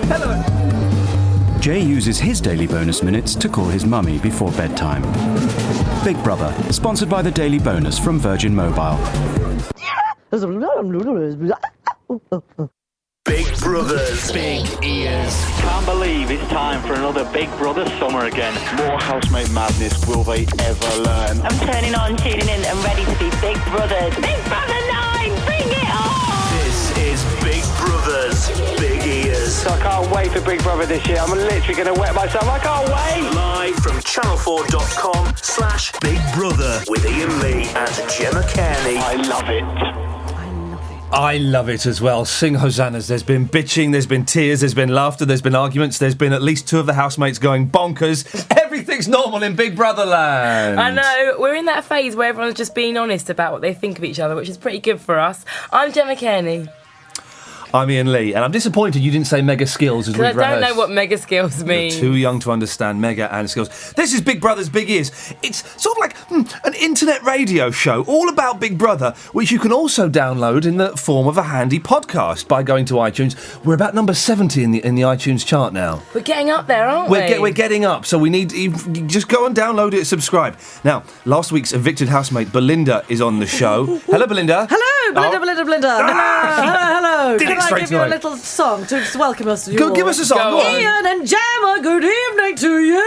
Hello. Jay uses his daily bonus minutes to call his mummy before bedtime. Big Brother, sponsored by the Daily Bonus from Virgin Mobile. Big Brothers. Big ears. Can't believe it's time for another Big Brother summer again. More housemate madness will they ever learn? I'm turning on, tuning in, and ready to be Big Brothers. Big Brother 9, bring it on! This is Big Brothers, Big Ears. I can't wait for Big Brother this year. I'm literally going to wet myself. I can't wait. Live from channel4.com/Big Brother with Iain Lee and Gemma Kearney. I love it. I love it as well. Sing hosannas. There's been bitching, there's been tears, there's been laughter, there's been arguments, there's been at least 2 of the housemates going bonkers. Everything's normal in Big Brother land. I know. We're in that phase where everyone's just being honest about what they think of each other, which is pretty good for us. I'm Gemma Kearney. I'm Iain Lee, and I'm disappointed you didn't say mega skills as we rehearsed. I don't know what mega skills mean. You're too young to understand mega and skills. This is Big Brother's Big Ears. It's sort of like an internet radio show all about Big Brother, which you can also download in the form of a handy podcast by going to iTunes. We're about number 70 in the iTunes chart now. We're getting up there, aren't we? We're getting up, so we need you just go and download it, subscribe. Now, last week's evicted housemate Belinda is on the show. Hello, Belinda. Hello, Belinda. Hello. Can I give you a little song to just welcome us to you? Give us a song. Go on. Iain and Gemma, good evening to you.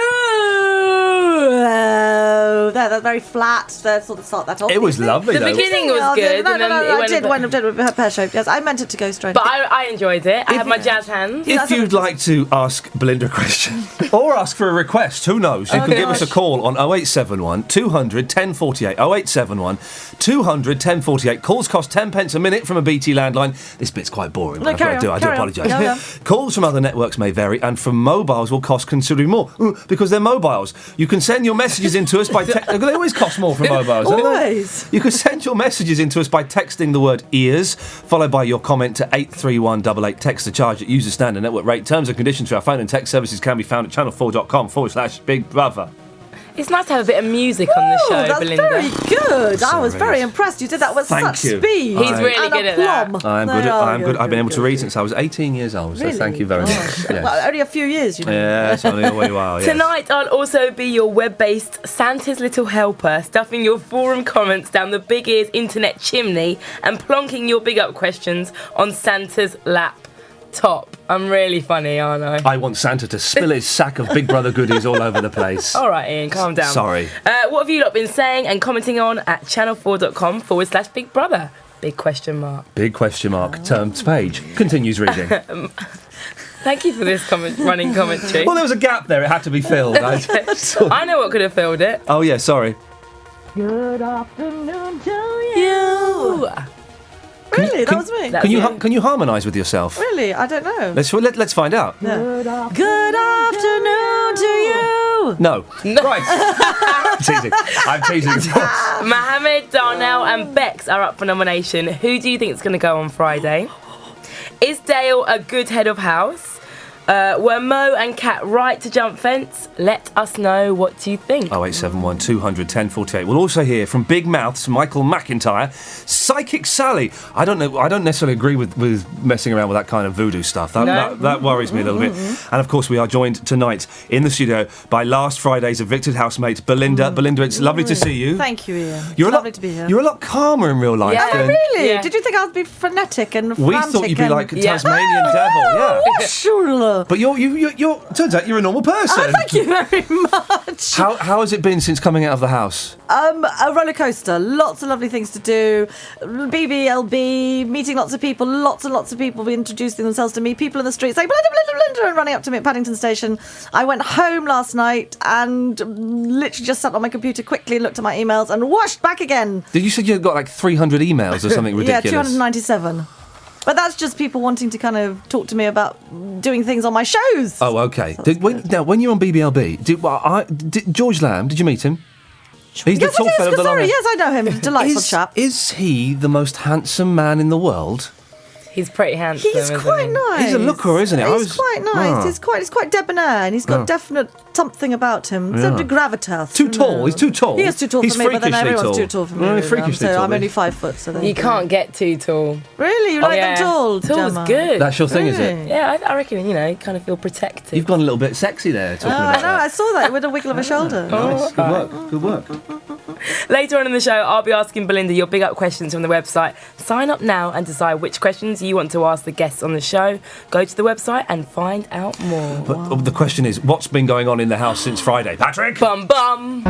That's very flat. Sort of start that off. It was lovely, The beginning was good. No, I did wind up with pear-shaped. Yes, I meant it to go straight. But I enjoyed it. I had my jazz hands. If you'd like to ask Belinda a question or ask for a request, who knows? You can give us a call on 0871 200 1048. 0871 200 1048. Calls cost 10 pence a minute from a BT landline. This bit's quite boring. No, I do apologise. Calls from other networks may vary, and from mobiles will cost considerably more because they're mobiles. You can send your messages into us by they always cost more from mobiles. Always. You can send your messages into us by texting the word ears, followed by your comment to 83188. Text the charge at user standard network rate. Terms and conditions for our phone and text services can be found at channel4.com/Big Brother. It's nice to have a bit of music on the show, that's Belinda. Very good. I was very impressed. You did that with such speed. He's really good at that. I'm good. I've been able to read since I was 18 years old, so thank you very much. Yes. Well, only a few years, you know. Yes, only a wee while, yes. Tonight I'll also be your web-based Santa's little helper, stuffing your forum comments down the Big Ears internet chimney and plonking your big up questions on Santa's laptop. I'm really funny, aren't I? I want Santa to spill his sack of Big Brother goodies all over the place. All right, Iain, calm down. Sorry. What have you lot been saying and commenting on at channel4.com/Big Brother? Big question mark. Big question mark. Terms page. Continues reading. Thank you for this running commentary. Well, there was a gap there. It had to be filled. I know what could have filled it. Oh, yeah, sorry. Good afternoon to you. Really? That was me? Can you harmonise with yourself? Really? I don't know. Let's find out. Yeah. Good afternoon to you. No. Right. I'm teasing. Mohammed, Darnell and Bex are up for nomination. Who do you think is going to go on Friday? Is Dale a good head of house? Were Mo and Kat right to jump fence? Let us know what you think. 0871 200 1048. We'll also hear from Big Mouth's Michael McIntyre, Psychic Sally. I don't necessarily agree with messing around with that kind of voodoo stuff. That worries me a little bit. And of course, we are joined tonight in the studio by last Friday's evicted housemate Belinda. Belinda, it's lovely to see you. Thank you, Iain. It's lovely to be here. You're a lot calmer in real life. Yeah. Than Really? Yeah. Did you think I'd be frenetic and frantic? we thought you'd be like a Tasmanian devil. Yeah. Sure. But you're turns out you're a normal person. Oh, thank you very much. How has it been since coming out of the house? A roller coaster. Lots of lovely things to do. BBLB, meeting lots of people. Lots and lots of people introducing themselves to me. People in the street saying Belinda, and running up to me at Paddington Station. I went home last night and literally just sat on my computer quickly, looked at my emails and washed back again. Did you say you got like 300 emails or something ridiculous? Yeah, 297. But that's just people wanting to kind of talk to me about doing things on my shows. Oh, okay. When you're on BBLB, did George Lamb, did you meet him? He's yes, the tall fellow with the long hair. Yes, I know him. He's a delightful chap. Is he the most handsome man in the world? He's pretty handsome. He's quite nice. He's a looker, isn't he? He's quite nice. He's quite debonair, and he's got definite something about him. Yeah. Something gravitas. Too tall. He's too tall. He is too tall He's for me, but then freakishly everyone's tall. too tall for me. Only freakishly so tall, I'm is only he? 5 foot. So there You you go. can't get too tall. Really? You like them tall? Tall's Gemma? good. That's your thing, is it? Really? Yeah, I reckon, you kind of feel protected. You've gone a little bit sexy there. Talking Oh, about I know. I saw that with a wiggle of a shoulder. Nice. Good work. Good work. Later on in the show, I'll be asking Belinda your big up questions from the website. Sign up now and decide which questions you want to ask the guests on the show. Go to the website and find out more. But the question is, what's been going on in the house since Friday? Patrick? Bum bum.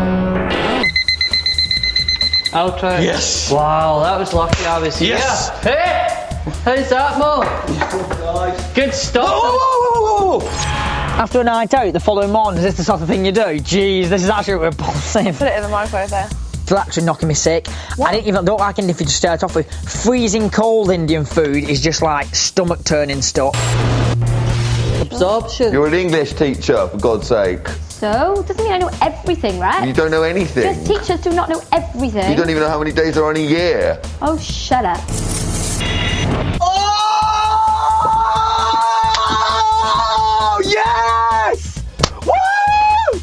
Ultra. Yes. Wow, that was lucky I was here. Yes. Hey! How's that, Mo? Good stuff. After a night out the following morning, is this the sort of thing you do? Jeez, this is actually repulsive. Put it in the microwave there. It's actually knocking me sick. I don't like Indian food to start off with. Freezing cold Indian food is just like stomach turning stuff. Absorption. You're an English teacher, for God's sake. So, doesn't mean I know everything, right? You don't know anything. Just teachers do not know everything. You don't even know how many days there are in a year. Oh, shut up. Oh, yes! Woo!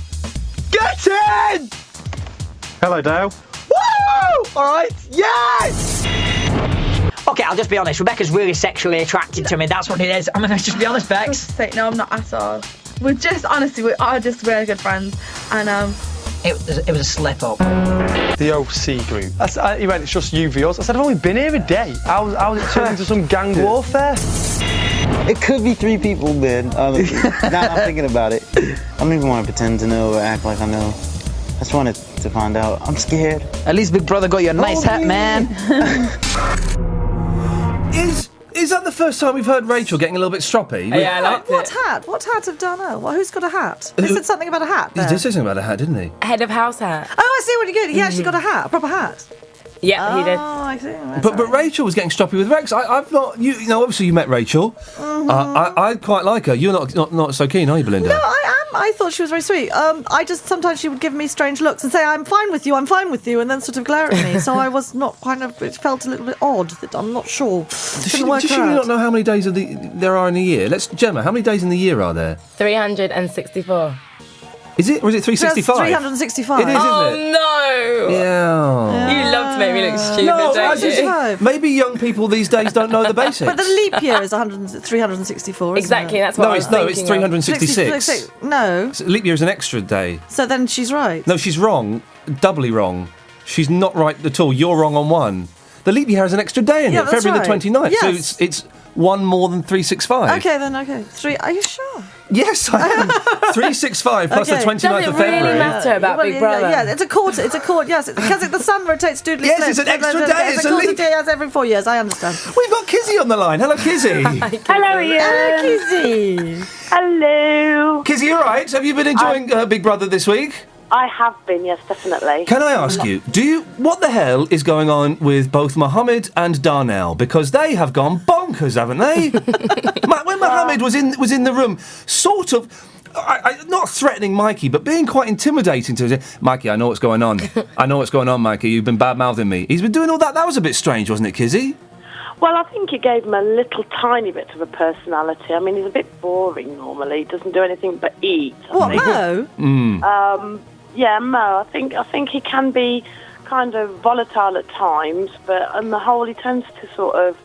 Get in! Hello, Dale. Woo! All right, yes! Okay, I'll just be honest. Rebecca's really sexually attracted to me. That's what it is. I'm gonna just be honest, Bex. No, I'm not at all. We are just really good friends, and It was a slip up. The OC group. He went, it's just you v us. I said, I've only been here a day. How's it turned into some gang warfare? It could be 3 people, man. Now I'm thinking about it. I don't even want to pretend to know or act like I know. I just wanted to find out. I'm scared. At least Big Brother got you a nice hat, man. Is that the first time we've heard Rachel getting a little bit stroppy? Yeah, I liked What it. hat? What hat have Darnell? Who's got a hat? He said something about a hat. He There. did say something about a hat, didn't he? Head of house hat. Oh, I see what you did. He actually got a hat, a proper hat. Yeah, he did. Oh, I see. Right, But Rachel was getting stroppy with Rex. I've not. You know, obviously you met Rachel. I quite like her. You're not so keen, are you, Belinda? No, I am. I thought she was very sweet. I just sometimes she would give me strange looks and say, "I'm fine with you, and then sort of glare at me. So I was not it felt a little bit odd. That I'm not sure. Does she not know how many days there are in a year? Gemma, how many days in the year are there? 364. Is it? Or is it 365? 365. It is, isn't Oh, it? no! Yeah. You love to make me look stupid, No, don't you? maybe young people these days don't know the basics. But the leap year is 364, isn't Exactly, it? that's what I was thinking it's 366. 66. No. So leap year is an extra day. So then she's right. No, she's wrong. Doubly wrong. She's not right at all. You're wrong on one. The leap year has an extra day in Yeah, it, that's February right. the 29th. Yes. So it's one more than 365. Okay, then, okay. 3, are you sure? Yes, I am. 365 plus Okay. the 29th Does it of really February. matter about Big Brother? Yeah, it's a quarter, yes. Because the sun rotates doodly Yes, split. it's an extra day, It's it's a a quarter leap. day, yes, every 4 years, I understand. We've got Kizzy on the line. Hello, Kizzy. Hello, Ian. Hello, Kizzy. Hello. Kizzy, you all right? Have you been enjoying Big Brother this week? I have been, yes, definitely. Can I ask you, what the hell is going on with both Mohammed and Darnell? Because they have gone bonkers, haven't they? When Mohammed was in the room, sort of, not threatening Mikey, but being quite intimidating to him. Mikey, I know what's going on. I know what's going on, Mikey. You've been bad-mouthing me. He's been doing all that. That was a bit strange, wasn't it, Kizzy? Well, I think it gave him a little tiny bit of a personality. I mean, he's a bit boring normally. He doesn't do anything but eat. What, Mo? Yeah, Mo. I think he can be kind of volatile at times, but on the whole, he tends to sort of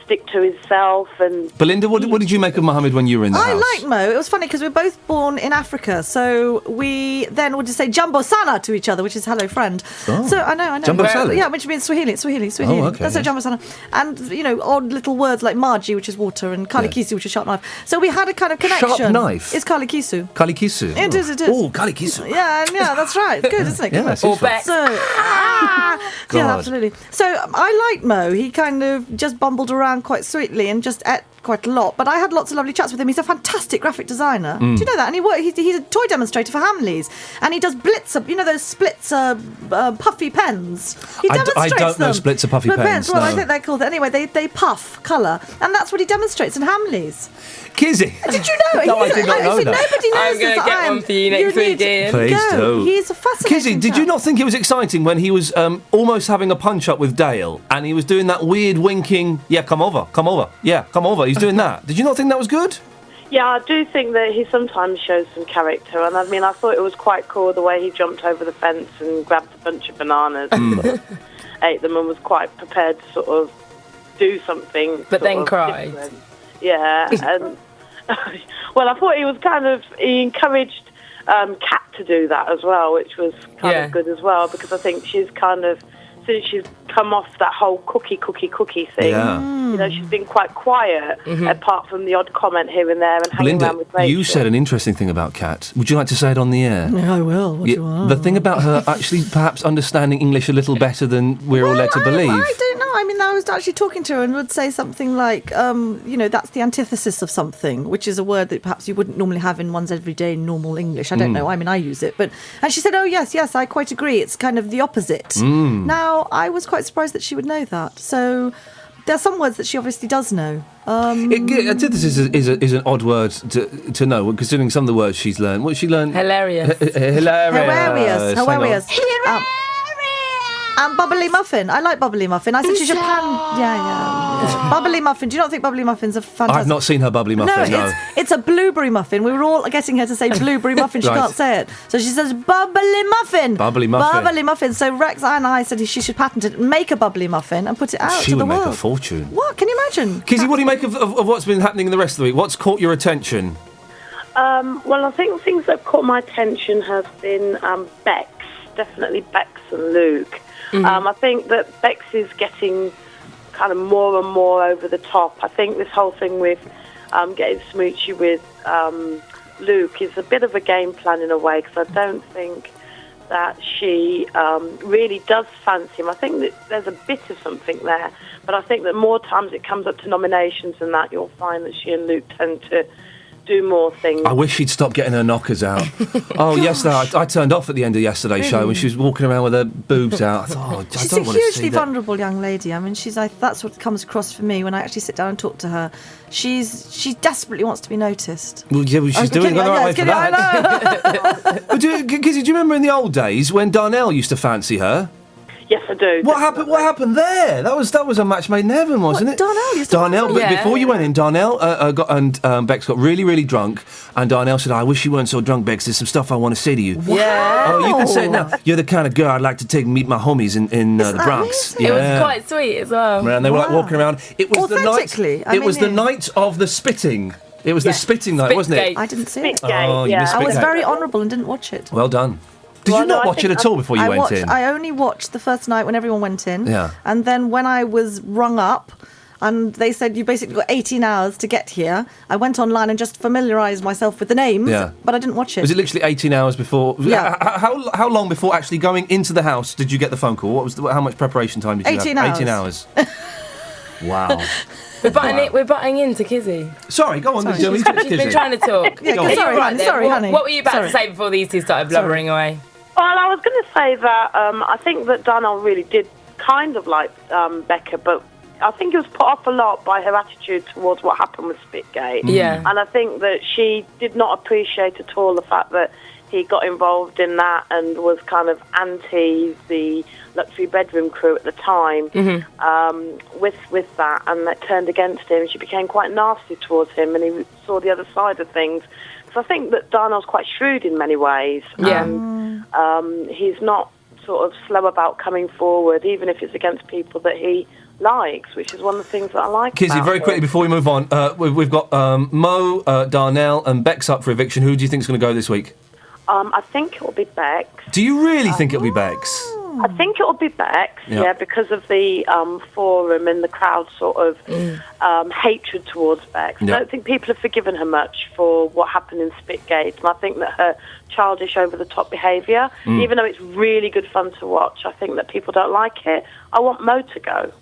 stick to himself. And Belinda, what did you make of Mohammed when you were in the house? I liked Mo. It was funny because we were both born in Africa, so we then would just say Jumbo Sana to each other, which is hello friend. Oh. So I know. Jumbo Sana? Yeah, which means Swahili. Oh, okay, That's yes. Jumbo Sana. And, odd little words like Margie, which is water, and Kali Kisu, which is sharp knife. So we had a kind of connection. Sharp knife? It's Kali Kisu. Kali Kisu. It is. Oh, Kali Kisu. Yeah, that's right. Good, isn't it? Yeah, Good. it's useful. Yeah, absolutely. So I liked Mo. He kind of just bumbled around quite sweetly and just ate quite a lot, but I had lots of lovely chats with him. He's a fantastic graphic designer. Do you know that? And he's a toy demonstrator for Hamleys, and he does Blitzer, those Splitzer puffy pens. He demonstrates I don't know Splitzer puffy pens. Well, no. I think they're called. Anyway, they puff colour, and that's what he demonstrates in Hamleys. Kizzy. Did you know? No, I did not know that. Nobody knows I'm going to get one for you next week, Ian. Please do. He's a fascinating Kizzy, did you not think it was exciting when he was almost having a punch-up with Dale, and he was doing that weird winking, yeah, come over, yeah, come over. He's doing that. Did you not think that was good? Yeah, I do think that he sometimes shows some character, and I mean, I thought it was quite cool the way he jumped over the fence and grabbed a bunch of bananas and sort of ate them and was quite prepared to sort of do something. But then cried. Different. Yeah, and well, I thought he encouraged Kat to do that as well, which was kind of good as well, because I think she's kind of, since she's come off that whole cookie thing, you know, she's been quite quiet, apart from the odd comment here and there and hanging around with Rachel. You said an interesting thing about Kat. Would you like to say it on the air? Yeah, I will. What do you want? The thing about her actually perhaps understanding English a little better than we're all led to believe. I don't know. I mean, I was actually talking to her and would say something like, that's the antithesis of something, which is a word that perhaps you wouldn't normally have in one's everyday normal English. I don't know. I mean, I use it. And she said, oh, yes, I quite agree. It's kind of the opposite. Now, I was quite surprised that she would know that. So there are some words that she obviously does know. Antithesis is an odd word to know, considering some of the words she's learned. What she learned? Hilarious. Hilarious. And bubbly muffin. I like bubbly muffin. I said she's Japan. Yeah. Bubbly muffin. Do you not think bubbly muffins are fantastic? I've not seen her bubbly muffin. No. It's a blueberry muffin. We were all getting her to say blueberry muffin. She can't say it, so she says bubbly muffin. Bubbly muffin. Bubbly muffin. So Rex and I said she should patent it, make a bubbly muffin, and put it out to the world. She would make a fortune. What? Can you imagine? Kizzy, what do you make of what's been happening in the rest of the week? What's caught your attention? Well, I think things that have caught my attention have been Bex, definitely Bex and Luke. I think that Bex is getting kind of more and more over the top. I think this whole thing with getting smoochy with Luke is a bit of a game plan in a way, because I don't think that she really does fancy him. I think that there's a bit of something there, but I think that more times it comes up to nominations and that, you'll find that she and Luke tend to do more things. I wish she'd stop getting her knockers out. Yesterday I turned off at the end of yesterday's show when she was walking around with her boobs out. I thought, she's I don't want to see that. She's a hugely vulnerable young lady. I mean, that's what comes across for me when I actually sit down and talk to her. She desperately wants to be noticed. Well, yeah, she's doing it the right way for that. Kizzy, do you remember in the old days when Darnell used to fancy her? Yes, I do. What happened there? That was a match made in heaven, wasn't it? Darnell. Before you went in, Darnell Bex got really, really drunk, and Darnell said, "I wish you weren't so drunk, Bex. There's some stuff I want to say to you." Yeah. Oh, you can say it now. You're the kind of girl I'd like to take and meet my homies in the Bronx. It was quite sweet as well. And they were like walking around. It was the night of the spitting. It was the spitting night, wasn't it? I didn't see it. Oh, you missed Spitgate. I was very honourable and didn't watch it. Well done. Did you not watch it at all before you went in? I only watched the first night when everyone went in. Yeah. And then when I was rung up and they said, you basically got 18 hours to get here, I went online and just familiarised myself with the names, but I didn't watch it. Was it literally 18 hours before? Yeah. How long before actually going into the house did you get the phone call? How much preparation time did you have? 18 hours. Wow. We're butting into Kizzy. Sorry, go on. She's been trying to talk. Sorry, honey. What were you about to say before these two started blubbering away? Well, I was going to say that I think that Darnell really did kind of like Becca, but I think he was put off a lot by her attitude towards what happened with Spitgate. Yeah. And I think that she did not appreciate at all the fact that he got involved in that and was kind of anti the luxury bedroom crew at the time with that, and that turned against him. She became quite nasty towards him, and he saw the other side of things. So I think that Darnell's quite shrewd in many ways. Yeah. And he's not sort of slow about coming forward, even if it's against people that he likes, which is one of the things that I like Kizzy, about very him. quickly before we move on, we've got Mo, Darnell and Bex up for eviction. Who do you think is going to go this week? I think it'll be Bex. Do you really think it'll be Bex? I think it'll be Bex, because of the forum and the crowd sort of hatred towards Bex. I don't think people have forgiven her much for what happened in Spitgate, and I think that her childish, over-the-top behaviour, even though it's really good fun to watch, I think that people don't like it. I want Mo to go.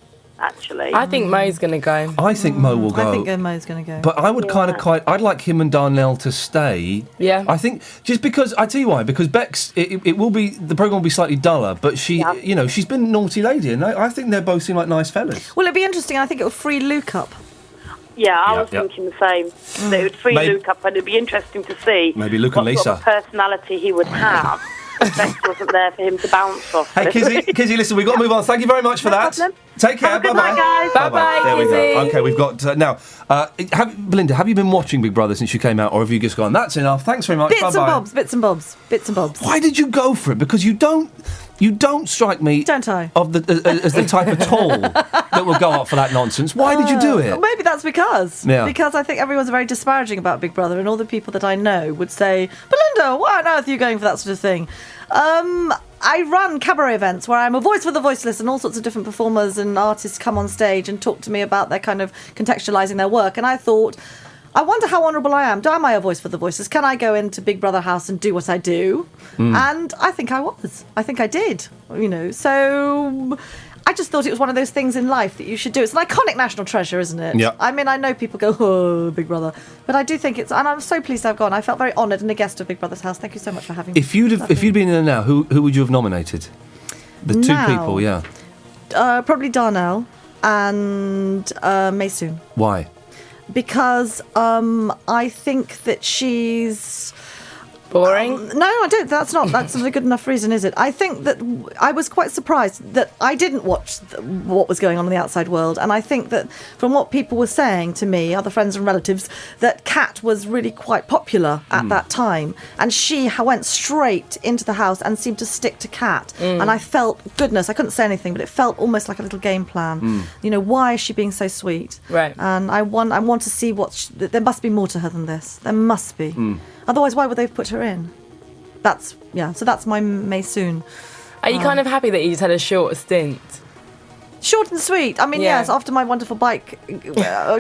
actually. I think Mo's going to go. I think Mo will go. I think Mo's going to go. But I would I'd like him and Darnell to stay. Yeah. I think, just because, I tell you why, because Bex, it will be, the programme will be slightly duller, but she, you know, she's been a naughty lady, and I think they both seem like nice fellas. Well, it'd be interesting. I think it will free Luke up. Yeah, I was thinking the same. That it would free Luke up, and it'd be interesting to see maybe Luke and what Lisa. sort of personality he would have. Bex wasn't there for him to bounce off. Hey, Kizzy, listen, we've got to move on. Thank you very much for that. Problem. Take care. Have a good Bye-bye. night, guys. Bye-bye, There we Kizzy. go. Okay, we've got, now, Belinda, have you been watching Big Brother since you came out, or have you just gone, that's enough, thanks very much, Bits bye-bye? and bobs. Why did you go for it? Because you don't strike me Don't I? As the type of tall that will go up for that nonsense. Why did you do it? Well, maybe that's because. Yeah. Because I think everyone's very disparaging about Big Brother, and all the people that I know would say, Belinda, why on earth are you going for that sort of thing? I run cabaret events where I'm a voice for the voiceless, and all sorts of different performers and artists come on stage and talk to me about their kind of contextualising their work. And I thought, I wonder how honourable I am. Am I a voice for the voiceless? Can I go into Big Brother house and do what I do? And I think I was. I think I did. You know, so I just thought it was one of those things in life that you should do. It's an iconic national treasure, isn't it? Yeah. I mean, I know people go, oh, Big Brother. But I do think it's... And I'm so pleased I've gone. I felt very honoured and a guest of Big Brother's house. Thank you so much for having me. If you'd been in there now, who would you have nominated? The two Now? people, yeah. Probably Darnell and Maysoon. Why? Because I think that she's... Boring? No, I don't. That's not a good enough reason, is it? I think that I was quite surprised that I didn't watch what was going on in the outside world, and I think that from what people were saying to me, other friends and relatives, that Kat was really quite popular at that time, and she went straight into the house and seemed to stick to Kat, and I felt, goodness, I couldn't say anything, but it felt almost like a little game plan. You know, why is she being so sweet? Right. And I want to see there must be more to her than this. There must be. Otherwise, why would they have put her in? So that's my Maysoon. Are you kind of happy that you just had a short stint? Short and sweet. I mean, Yeah. yes, after my wonderful bike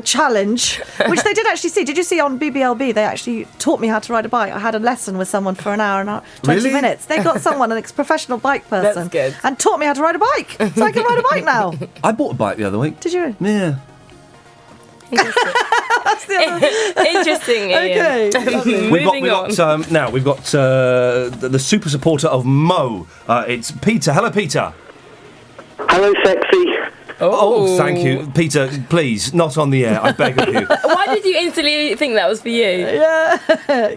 challenge, which they did actually see. Did you see on BBLB? They actually taught me how to ride a bike. I had a lesson with someone for an hour and 20 Really? minutes. They got someone, an professional bike person, That's good. and taught me how to ride a bike. So I can ride a bike now. I bought a bike the other week. Did you? Yeah. That's the other... Interesting, Ian. Okay. Moving on. Now we've got the super supporter of Mo. It's Peter. Hello, Peter. Hello, sexy. Oh, thank you, Peter. Please, not on the air. I beg of you. Why did you instantly think that was for you? Yeah.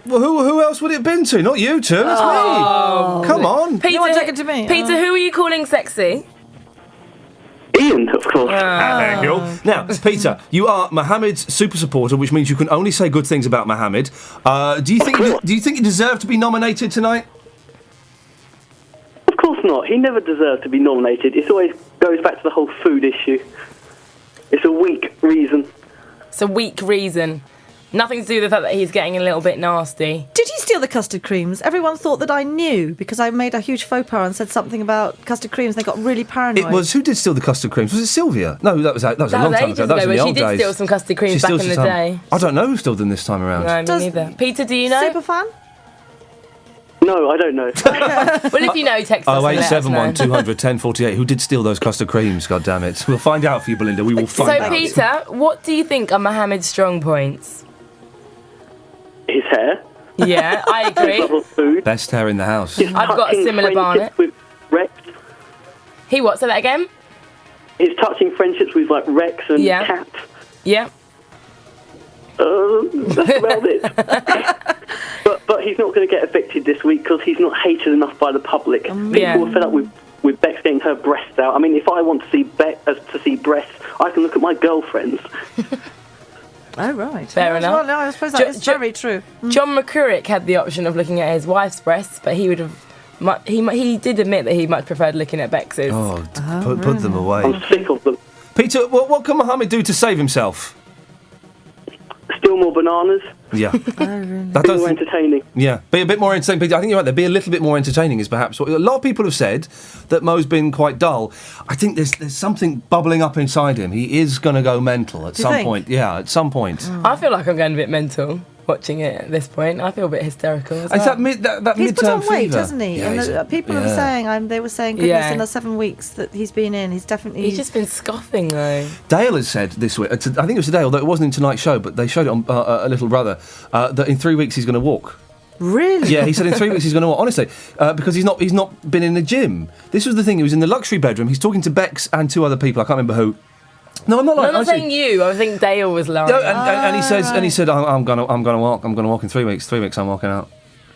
Well, who else would it have been to? Not you two. It's me. Come on. Peter, You want to take it to me? Peter, who are you calling sexy? Ian, of course. Thank you. Now, Peter, you are Mohammed's super supporter, which means you can only say good things about Mohammed. Do you think you deserve to be nominated tonight? Of course not. He never deserved to be nominated. It always goes back to the whole food issue. It's a weak reason. It's a weak reason. Nothing to do with the fact that he's getting a little bit nasty. Did he steal the custard creams? Everyone thought that I knew because I made a huge faux pas and said something about custard creams. They got really paranoid. It was who did steal the custard creams? Was it Sylvia? No, that was a long time ages ago. That was in but the she old did days. steal some custard creams She back steals in the some. day. I don't know who stole them this time around. No, me neither. Peter, do you know? Super fan? No, I don't know. Well, if you know, text us. 0871 200 1048. Who did steal those custard creams? God damn it! We'll find out for you, Belinda. We will find So, out. Peter, what do you think are Mohammed's strong points? His hair. Yeah, I agree. Love of food. Best hair in the house. His I've got a touching similar friendships Barnet. with Rex. He what? Say that again? His touching friendships with like Rex and Yeah. Kat. Yeah. That's about it. But he's not going to get evicted this week because he's not hated enough by the public. People yeah. are fed up with Bex getting her breasts out. I mean, if I want to see breasts, I can look at my girlfriends. Oh, right. Fair enough. Well, no, I suppose that is very true. John McCurrick had the option of looking at his wife's breasts, but he would have. He did admit that he much preferred looking at Bex's. Oh, put them away. I'm sick of them. Peter, what can Mohammed do to save himself? Steal more bananas. Yeah. Be more entertaining. Yeah, be a bit more entertaining. Peter, I think you're right there. Be a little bit more entertaining is perhaps what a lot of people have said, that Mo's been quite dull. I think there's something bubbling up inside him. He is going to go mental at some point. Yeah, at some point. I feel like I'm going a bit mental. watching it at this point. I feel a bit hysterical. Is that He's put on midterm weight, fever? hasn't he? Yeah, and he's- people were saying, they were saying, goodness, Yeah. in the 7 weeks that he's been in, he's definitely... He's just been scoffing, though. Dale has said this week, I think it was today, although it wasn't in tonight's show, but they showed it on A Little Brother, that in 3 weeks he's going to walk. Really? Yeah, he said in 3 weeks he's going to walk, honestly, because he's not been in the gym. This was the thing, he was in the luxury bedroom, he's talking to Bex and 2 other people, I can't remember who. No, I'm not lying. I'm not saying you. I think Dale was lying. No, and he says, and he said, I'm gonna walk. I'm gonna walk in 3 weeks. 3 weeks, I'm walking out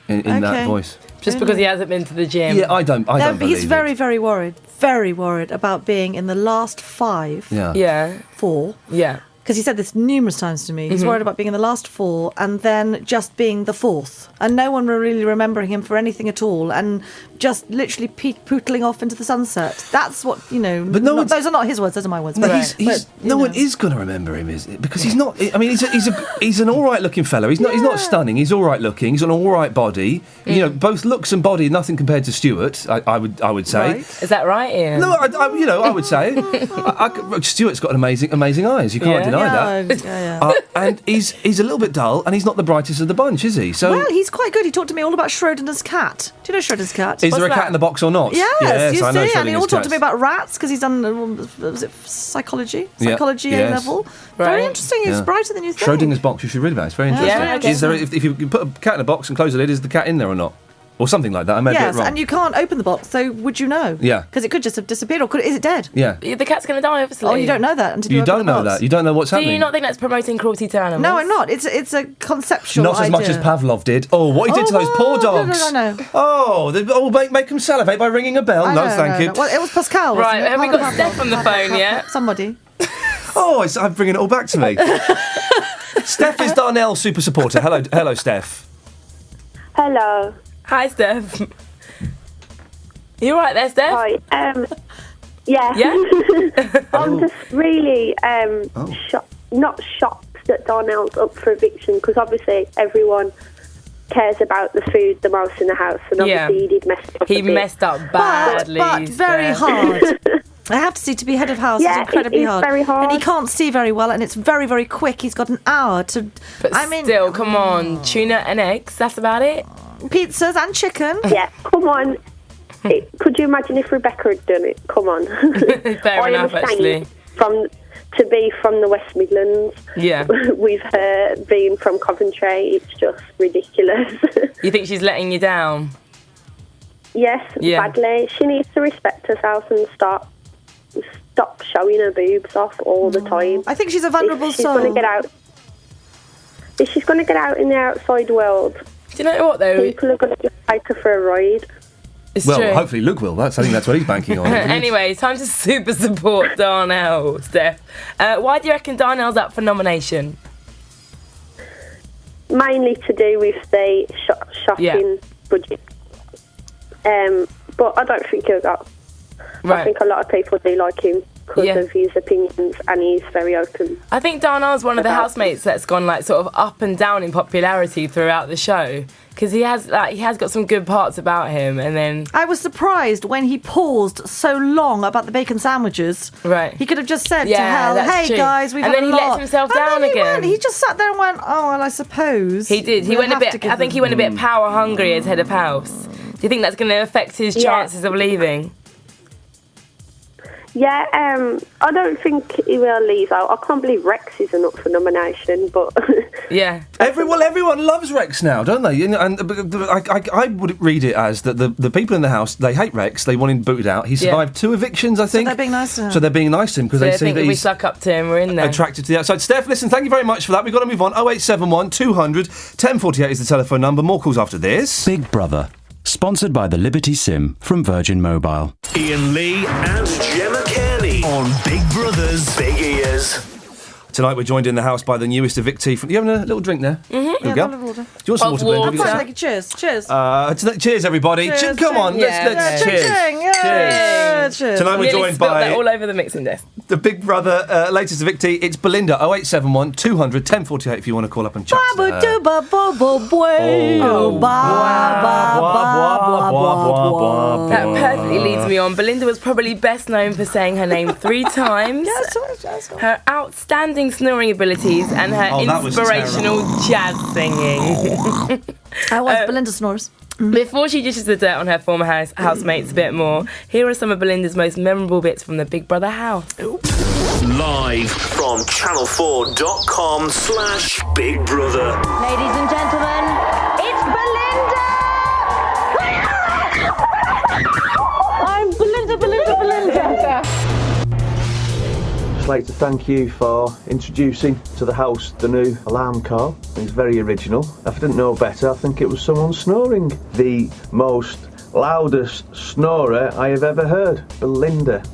in that voice. Just because he hasn't been to the gym. Yeah, I don't believe He's it. very worried about being in the last 5. Yeah. 4. Yeah. Because he said this numerous times to me. He's worried about being in the last 4 and then just being the 4th. And no one really remembering him for anything at all. And just literally pootling off into the sunset. That's what, But those are not his words, those are my words. No, but, no one is going to remember him, is it? Because he's not. I mean, he's an all right looking fellow. He's not stunning. He's all right looking. He's an all right body. Both looks and body, nothing compared to Stuart. I would say. Right. Is that right, Ian? No, I would say. Stuart's got amazing eyes. You can't deny that. Yeah. And he's a little bit dull, and he's not the brightest of the bunch, is he? So. Well, he's quite good. He talked to me all about Schrodinger's cat. Do you know Schrodinger's cat? Is there a cat in the box or not? Yes, you I know see, and he all Schrodinger's talked to me cats. about rats because he's done was it psychology Yeah, A yes. level. Very interesting. He's Yeah. brighter than you think. Schrodinger's box, you should read about it. It's very interesting. Yeah, I guess is there, so. if you put a cat in a box and close the lid, is the cat in there or not? Or something like that. I may Yes, be wrong. and you can't open the box, so would you know? Yeah. Because it could just have disappeared, or is it dead? Yeah. The cat's going to die, obviously. Oh, you don't know that until You you open don't the know box. that. You don't know what's Do happening. you not think that's promoting cruelty to animals? No, I'm not. It's a conceptual Not as much idea. as Pavlov did. Oh, what he did to those poor dogs. No. Make them salivate by ringing a bell. No, thank you. Well, it was Pascal. wasn't Right, it? have we Pardon got Pavlov. Steph on the phone yet? Somebody. Oh, I'm bringing it all back to me. Steph is Darnell's super supporter. Hello, Steph. Hello. Hi, Steph. You all right there, Steph? Hi. Yeah. Yeah? I'm just really not shocked that Darnell's up for eviction because obviously everyone cares about the food the most in the house, and obviously he did mess up. He messed up badly. But very Steph. hard. I have to see, to be head of house Yeah, is incredibly it is hard. very hard. And he can't see very well, and it's very, very quick. He's got an hour to... But still, come on. Tuna and eggs, that's about it. Pizzas and chicken. Yeah, come on. Could you imagine if Rebecca had done it? Come on. Fair enough, actually. To be from the West Midlands, Yeah. with her being from Coventry, it's just ridiculous. You think she's letting you down? Yes, Yeah. badly. She needs to respect herself and stop showing her boobs off all the time. I think she's a vulnerable If she's soul. going to get out, if she's going to get out in the outside world, do you know what though? people are going to just take her for a ride. It's well, true. hopefully Luke will. I think that's what he's banking on. isn't it? Anyway, it's time to super support Darnell, Steph. Why do you reckon Darnell's up for nomination? Mainly to do with the shopping budget. But I don't think he'll go. Right. I think a lot of people do like him because Yeah. of his opinions, and he's very open. I think Darnell's one of the housemates that's gone like sort of up and down in popularity throughout the show because he has got some good parts about him, and then I was surprised when he paused so long about the bacon sandwiches. Right. He could have just said to Yeah, Hal, that's hey true. guys, we've And had then a he let lot." himself And down then he again. went- He just sat there and went, oh, well, I suppose. he did. He we'll went a have to bit. give I think them- he went a bit power hungry as head of house. Do you think that's going to affect his Yeah. chances of leaving? Yeah, I don't think he will leave out. I can't believe Rex isn't up for nomination, but Yeah. Everyone loves Rex now, don't they? And I would read it as that the people in the house, they hate Rex. They want him booted out. He survived 2 evictions, I think. they're being nice to him. So they're being nice to him because So they I see think that if we he's suck up to him, we're in there. attracted to the outside. Steph, listen, thank you very much for that. We've got to move on. 0871 200 1048 is the telephone number. More calls after this. Big Brother. Sponsored by the Liberty Sim from Virgin Mobile. Iain Lee and Gemma Kearney on Big Brother's Big Ears. Tonight we're joined in the house by the newest evictee. You having a little drink there? Mm-hmm. There we Yeah, go. a little water. Do you want some water, Glenn? Have you got some? Cheers. Cheers. Cheers, everybody. Cheers, Come on, cheers. let's Ching, cheers. ching, yeah. Cheers. Cheers. Tonight we're Nearly joined spilt that by all over the mixing desk. the Big Brother latest evictee. It's Belinda. 0871 200 1048 if you want to call up and chat to her. That perfectly leads me on. Belinda was probably best known for saying her name 3 times. Her outstanding amazing snoring abilities and her inspirational jazz singing. I was. Belinda snores. Before she dishes the dirt on her former housemates a bit more, here are some of Belinda's most memorable bits from the Big Brother house. Live from channel4.com/Big Brother. Ladies and gentlemen, it's Belinda! I'm Belinda. I'd like to thank you for introducing to the house the new alarm call. It's very original. If I didn't know better, I think it was someone snoring. The most loudest snorer I have ever heard. Belinda.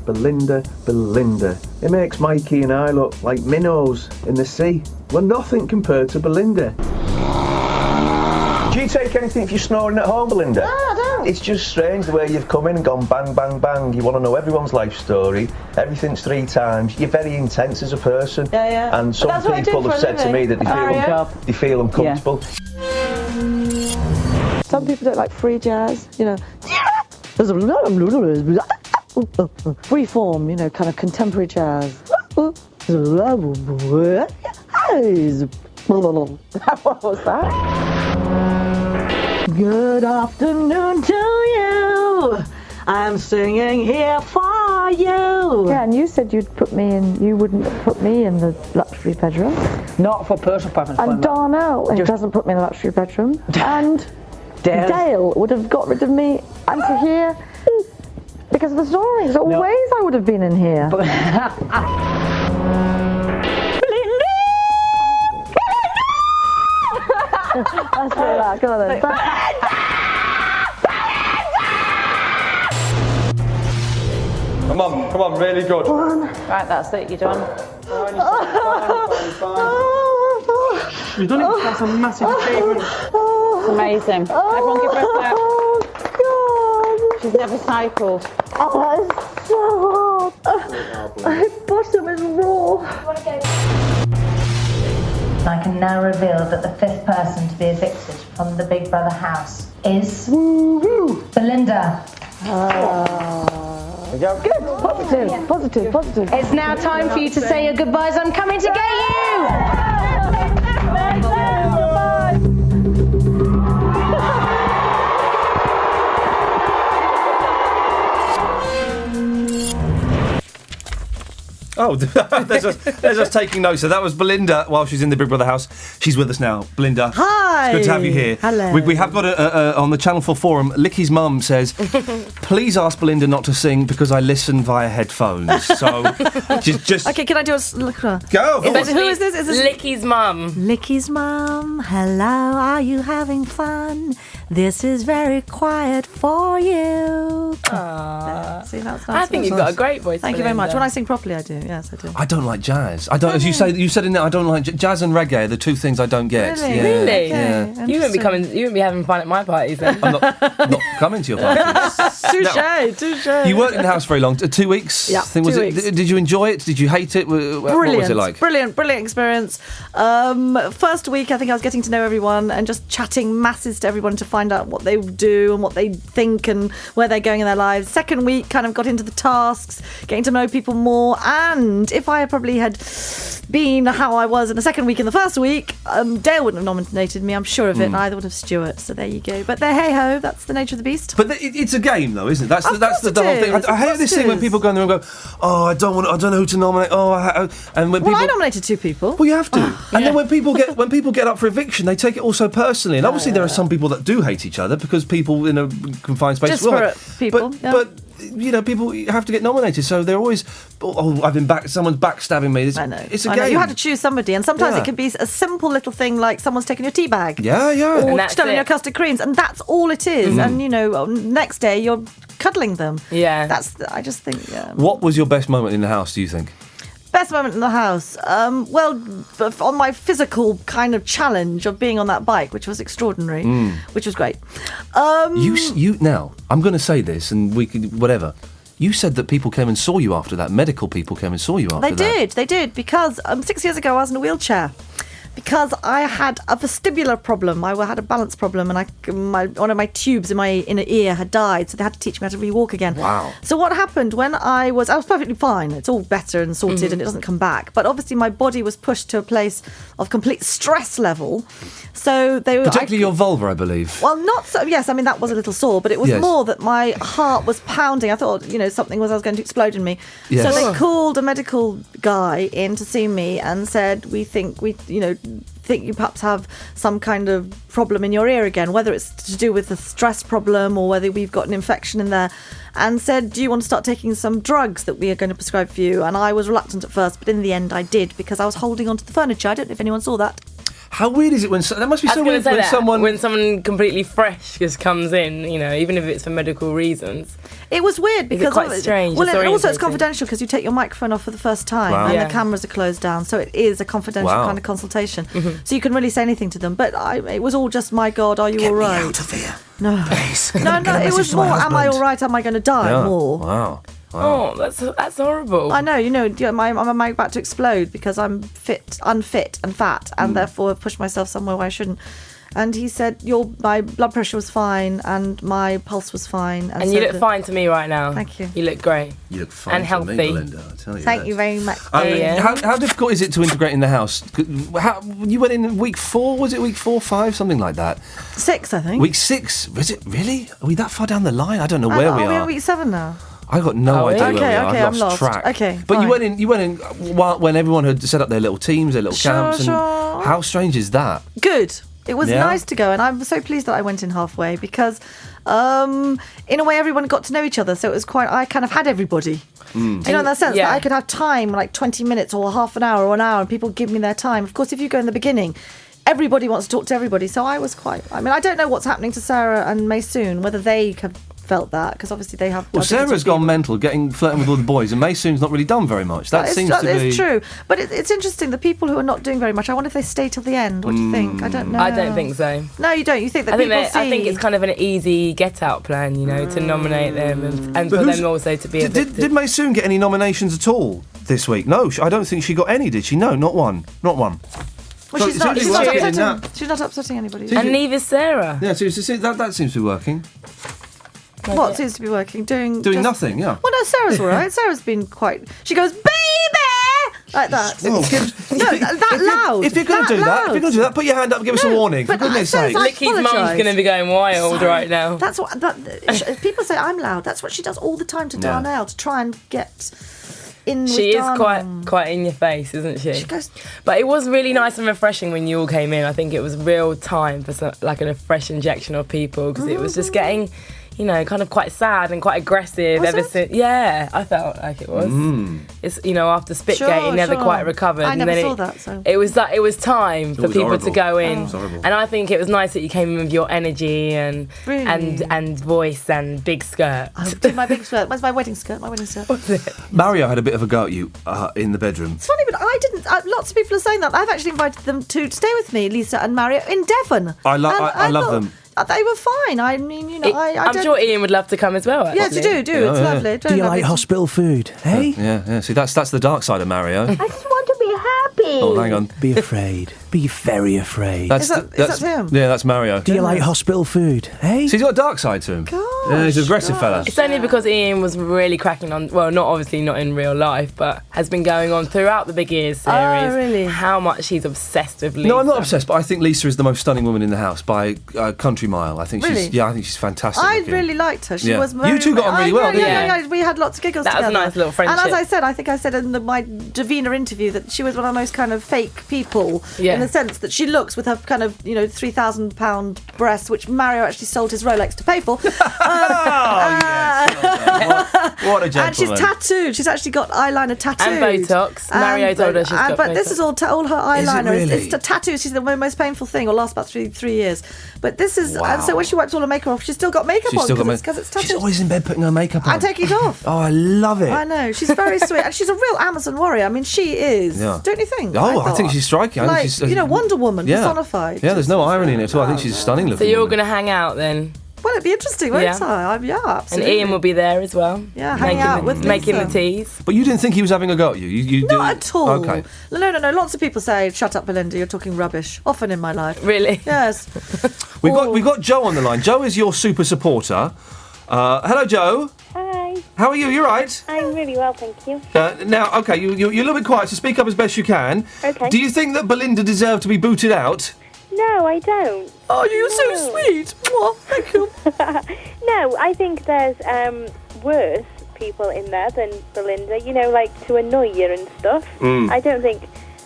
It makes Mikey and I look like minnows in the sea. We're nothing compared to Belinda. Do you take anything if you're snoring at home, Belinda? No, I don't. It's just strange the way you've come in and gone bang, bang, bang. You want to know everyone's life story. Everything's 3 times. You're very intense as a person. Yeah. And some people have said to me that they feel uncomfortable. Some people don't like free jazz, you know. Free form, you know, kind of contemporary jazz. What was that? Good afternoon to you. I'm singing here for you. Yeah, and you said you wouldn't put me in the luxury bedroom. Not for personal preference. And Darnell doesn't put me in the luxury bedroom. And Dale would have got rid of me and to here because of the snoring. So always I would have been in here. Let's do that. Come on then. Come on, really good. Right, that's it. You're done. You've done it. That's a massive achievement. It's amazing. Everyone give her a clap. She's never cycled. Oh, it's so hard. My bottom is raw. I can now reveal that the 5th person to be evicted from the Big Brother house is Belinda. Good. Positive. It's now time for you to say your goodbyes. I'm coming to get you! Oh, there's us taking notes. So that was Belinda while she's in the Big Brother house. She's with us now. Belinda. Hi. It's good to have you here. Hello. We have got on the Channel 4 forum, Licky's mum says, please ask Belinda not to sing because I listen via headphones. So just Okay, can I do a look? Go. Who is this? Is this Licky's mum. Licky's mum. Hello, are you having fun? This is very quiet for you. See, that's nice. I think you've got a great voice. Thank you very much. When I sing properly, I do. Yes, I do. I don't like jazz. I don't. As you said in there, I don't like jazz and reggae. Are the two things I don't get. Really? Yeah. Really? Yeah. You wouldn't be coming. You wouldn't be having fun at my parties then. I'm not coming to your parties. Touche. You weren't in the house very long. 2 weeks. Yeah, 2 weeks. Did you enjoy it? Did you hate it? Brilliant. What was it like? Brilliant experience. First week, I think I was getting to know everyone and just chatting masses to everyone to find out what they do and what they think and where they're going in their lives. Second week, kind of got into the tasks, getting to know people more. And if I probably had been how I was in the second week in the first week, Dale wouldn't have nominated me, I'm sure of it. Neither would have Stuart. So there you go. But hey ho, that's the nature of the beast. But it's a game, though, isn't it? That's the whole thing. I hate this thing when people go in there and go, "Oh, I don't know who to nominate." And when I nominated 2 people. Well, you have to. And then when people get up for eviction, they take it all so personally. And obviously, there are some people that do hate each other because people in a confined space Disparate people. But you know, people have to get nominated, so they're always, I've been someone's backstabbing me. I know. It's a game. You had to choose somebody, and sometimes it can be a simple little thing like someone's taken your tea bag. Yeah. Or stolen your custard creams, and that's all it is. And, you know, next day you're cuddling them. Yeah. I just think, What was your best moment in the house, do you think? Best moment in the house? Well, on my physical kind of challenge of being on that bike, which was extraordinary, which was great. You now, I'm going to say this, and we could, whatever. You said that people came and saw you after that. Medical people came and saw you after that. They did, because 6 years ago I was in a wheelchair. because I had a vestibular problem. I had a balance problem, and one of my tubes in my inner ear had died, so they had to teach me how to re-walk again. Wow. So what happened when I was perfectly fine. It's all better and sorted, and it doesn't come back. But obviously my body was pushed to a place of complete stress level. So they were... Particularly your vulva, I believe. Well, not so... Yes, I mean, that was a little sore, but it was more that my heart was pounding. I thought, something was going to explode in me. Yes. So they called a medical guy in to see me and said, we think you perhaps have some kind of problem in your ear again, whether it's to do with a stress problem or whether we've got an infection in there, and said, do you want to start taking some drugs that we are going to prescribe for you? And I was reluctant at first, but in the end I did, because I was holding onto the furniture. I don't know if anyone saw that. How weird is it when... that must be so weird when someone completely fresh just comes in, even if it's for medical reasons. It was weird because... It's quite strange. Well, and also it's confidential because you take your microphone off for the first time and the cameras are closed down, so it is a confidential kind of consultation. So you can really say anything to them. But it was all just, my God, are you all right? Get me out of here. No. Please. No, it was more, am I all right? Am I going to die? More. Wow. Oh, that's horrible. I know, I'm about to explode because I'm unfit and fat, and therefore I've pushed myself somewhere where I shouldn't. And he said, my blood pressure was fine and my pulse was fine. And you look fine to me right now. Thank you. You look great. You look fine and to healthy. me, Belinda, I tell you. Thank you very much. How difficult is it to integrate in the house? You went in week 4, was it week 4, 5, something like that? 6, I think. Week 6? Was it really? Are we that far down the line? I don't know where we are. Are we on week 7 now? I got no idea where we are. Okay, I've I'm lost track. Okay, but fine. you went in when everyone had set up their little teams, their little camps. And how strange is that? Good. It was nice to go, and I'm so pleased that I went in halfway because, in a way, everyone got to know each other. So it was I kind of had everybody. Do you know, in that sense that I could have time, like 20 minutes or half an hour or an hour, and people give me their time. Of course, if you go in the beginning, everybody wants to talk to everybody. So I was I don't know what's happening to Sarah and Maysoon, whether they have felt that, because obviously they have... Well, Sarah's gone mental, flirting with all the boys, and Maysoon's not really done very much. That seems to be... It's true. But it's interesting, the people who are not doing very much, I wonder if they stay till the end. What do you think? I don't know. I don't think so. No, you don't? You think that I think it's kind of an easy get-out plan, to nominate them and for them also to be evicted. Did Maysoon get any nominations at all this week? No, I don't think she got any, did she? No, not one. Not one. Well, she's not upsetting anybody. And neither Sarah. Yeah, so that seems to be working. What seems to be working? Doing nothing, yeah. Well, no, Sarah's all right. Sarah's been quite... She goes, baby! Like that. That loud. If you're going to do that, put your hand up and give us a warning, for goodness sake. Licky's mum's going to be going wild right now. That's what... people say I'm loud. That's what she does all the time to Darnell, to try and get... She is quite in your face, isn't she? But it was really nice and refreshing when you all came in. I think it was real time for a fresh injection of people, because it was just getting... kind of quite sad and quite aggressive since. Yeah, I felt like it was. It's after Spitgate, he never quite recovered. I never saw that. So it was time for people to go in, and I think it was nice that you came in with your energy and voice and big skirt. I did my big skirt. Where's my wedding skirt? What's it? Mario had a bit of a go at you in the bedroom. It's funny, but I didn't. Lots of people are saying that. I've actually invited them to stay with me, Lisa and Mario, in Devon. I love them. They were fine. I mean, I'm sure Ian would love to come as well. Actually. Yeah, do. It's lovely. Do you like hospital food? Hey? Yeah. See, that's the dark side of Mario. I just want to be happy. Oh, hang on. Be afraid. Be very afraid. Is that him? Yeah, that's Mario. Do you like hospital food? Hey? So he's got a dark side to him. Gosh, yeah, he's an aggressive fella. It's only because Ian was really cracking on, well, not in real life, but has been going on throughout the Big Ears series. Oh, really? How much he's obsessed with Lisa. No, I'm not obsessed, but I think Lisa is the most stunning woman in the house by a country mile. I think she's fantastic. I really liked her. She was very... You two got on really well, didn't you? Yeah, we had lots of giggles together. That was a nice little friendship. And as I said, I think I said in my Davina interview that she was one of the most kind of fake people, in the sense that she looks with her kind of, £3,000 breasts, which Mario actually sold his Rolex to pay for. What a gentleman. And she's tattooed. She's actually got eyeliner tattooed. And Botox. Mario told her she's got But Botox. this is all her eyeliner. Is it really? It's tattoos. She's the most painful thing. It'll last about three years. But this is... Wow. And so when she wipes all her makeup off, she's still got makeup on because it's tattooed. She's always in bed putting her makeup on. I take it off. Oh, I love it. I know. She's very sweet. And she's a real Amazon warrior. I mean, she is. Yeah. Don't you think? Oh, I think she's striking. I think she's, Wonder Woman personified. Yeah, there's no irony in it at all. I think she's stunning looking. So you're all going to hang out then? Well, it'd be interesting, won't Yeah. I? Yeah, absolutely. And Ian will be there as well. Yeah, hanging out with making the Lisa. teas. But you didn't think he was having a go at you? You Not at all. Okay. No. Lots of people say, "Shut up, Belinda. You're talking rubbish." Often in my life. Really? Yes. We've got Joe on the line. Joe is your super supporter. Hello, Joe. Hi. How are you? You right? I'm really well, thank you. Now, okay, you're a little bit quiet, so speak up as best you can. Okay. Do you think that Belinda deserved to be booted out? No, I don't. Oh, you're so sweet. Oh, thank you. No, I think there's worse people in there than Belinda, you know, like to annoy you and stuff. I don't think,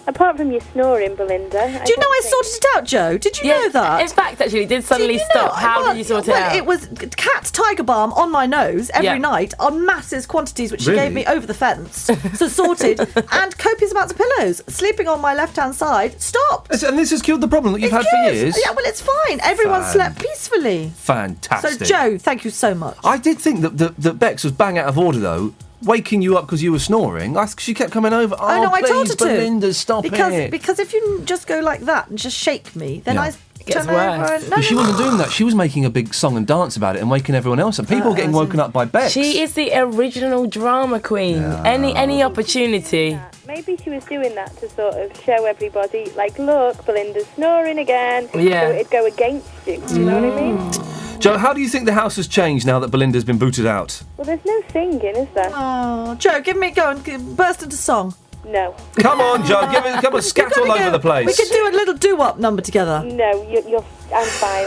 apart from you snoring, Belinda. Do you know I sorted it out, Joe? Did you know that? In fact, actually, it did suddenly stop. How did you sort it out? It was cat tiger balm on my nose every Yeah. night on massive quantities, which she Really? gave me over the fence. So sorted. And copious amounts of pillows. Sleeping on my left-hand side. Stopped. And this has killed the problem that you've had for years? Yeah, well, it's fine. Everyone slept peacefully. Fantastic. So, Joe, thank you so much. I did think that Bex was bang out of order, though. Waking you up because you were snoring. She kept coming over. Oh, no, I please, told her to. Belinda, stop it. Because if you just go like that and just shake me, then Yeah. I turn over and... But she wasn't doing that. She was making a big song and dance about it and waking everyone else up. People were getting woken up by Bex. She is the original drama queen. Any opportunity. Maybe she was doing that to sort of show everybody, like, look, Belinda's snoring again. Yeah. So it'd go against you. Do you know what I mean? Joe, how do you think the house has changed now that Belinda's been booted out? Well, there's no singing, is there? Oh, Joe, go and burst into song. No. Come on, Joe, come on, scat all over the place. We could do a little doo-wop number together. No, I'm fine.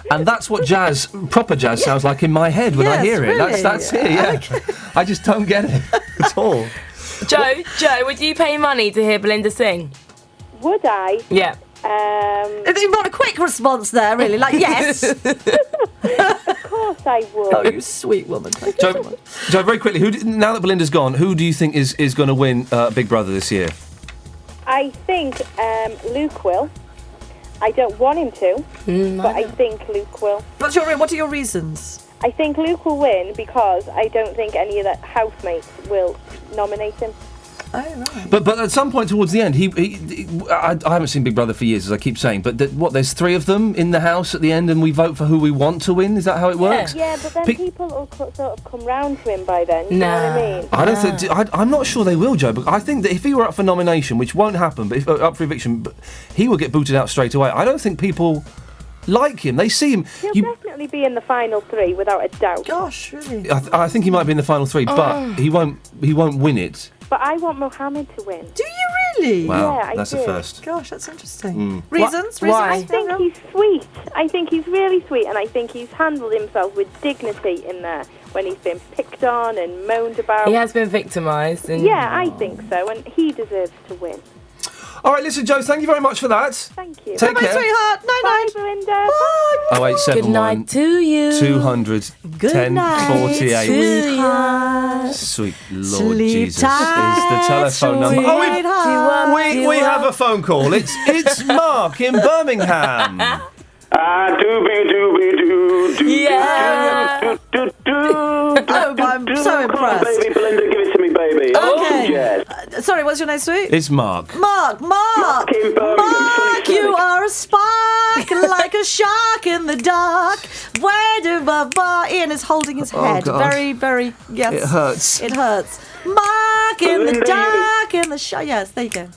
And that's what jazz, proper jazz, sounds like in my head when I hear it. Really? That's it, yeah. I just don't get it at all. Joe, would you pay money to hear Belinda sing? Would I? Yeah. You want a quick response there, really? Like, yes. Of course I would. Oh, you sweet woman. Thank you so much. Joe, very quickly, now that Belinda's gone, who do you think is going to win Big Brother this year? I think Luke will. I don't want him to, but I think Luke will. What are your reasons? I think Luke will win because I don't think any of the housemates will nominate him. Oh, right. But at some point towards the end, I haven't seen Big Brother for years, as I keep saying, but there's three of them in the house at the end and we vote for who we want to win? Is that how it works? Yeah, but then people will sort of come round to him by then, you know what I mean? I don't think. I'm not sure they will, Joe. But I think that if he were up for nomination, which won't happen, but if up for eviction, he will get booted out straight away. I don't think people like him. They see him. He'll definitely be in the final three without a doubt. Gosh, really? I think he might be in the final three, but he won't win it. But I want Mohammed to win. Do you really? Wow, yeah, that's I a do. first. Gosh, that's interesting. Reasons? Why? I think he's sweet. I think he's really sweet, and I think he's handled himself with dignity in there when he's been picked on and moaned about. He has been victimised. Yeah, I think so, and he deserves to win. All right, listen, Joe, thank you very much for that. Thank you. Take Bye, care. sweetheart. Bye, Belinda. Bye. 0871 Good night to you. 200 Good 1048. Sweetheart. Sweet Lord Sleep Jesus tight, is the telephone number. sweetheart. We have a phone call. It's Mark in Birmingham. Yeah. Oh, I'm so impressed. Baby Belinda, give it to me, baby. Okay. Yes. Sorry, what's your name, sweet? It's Mark. Mark, in Birmingham, Mark, you are a spark like a shark in the dark. Where do Ian is holding his head. God. Very, very, yes. It hurts. It hurts. Mark in the dark, in the yes, there you go.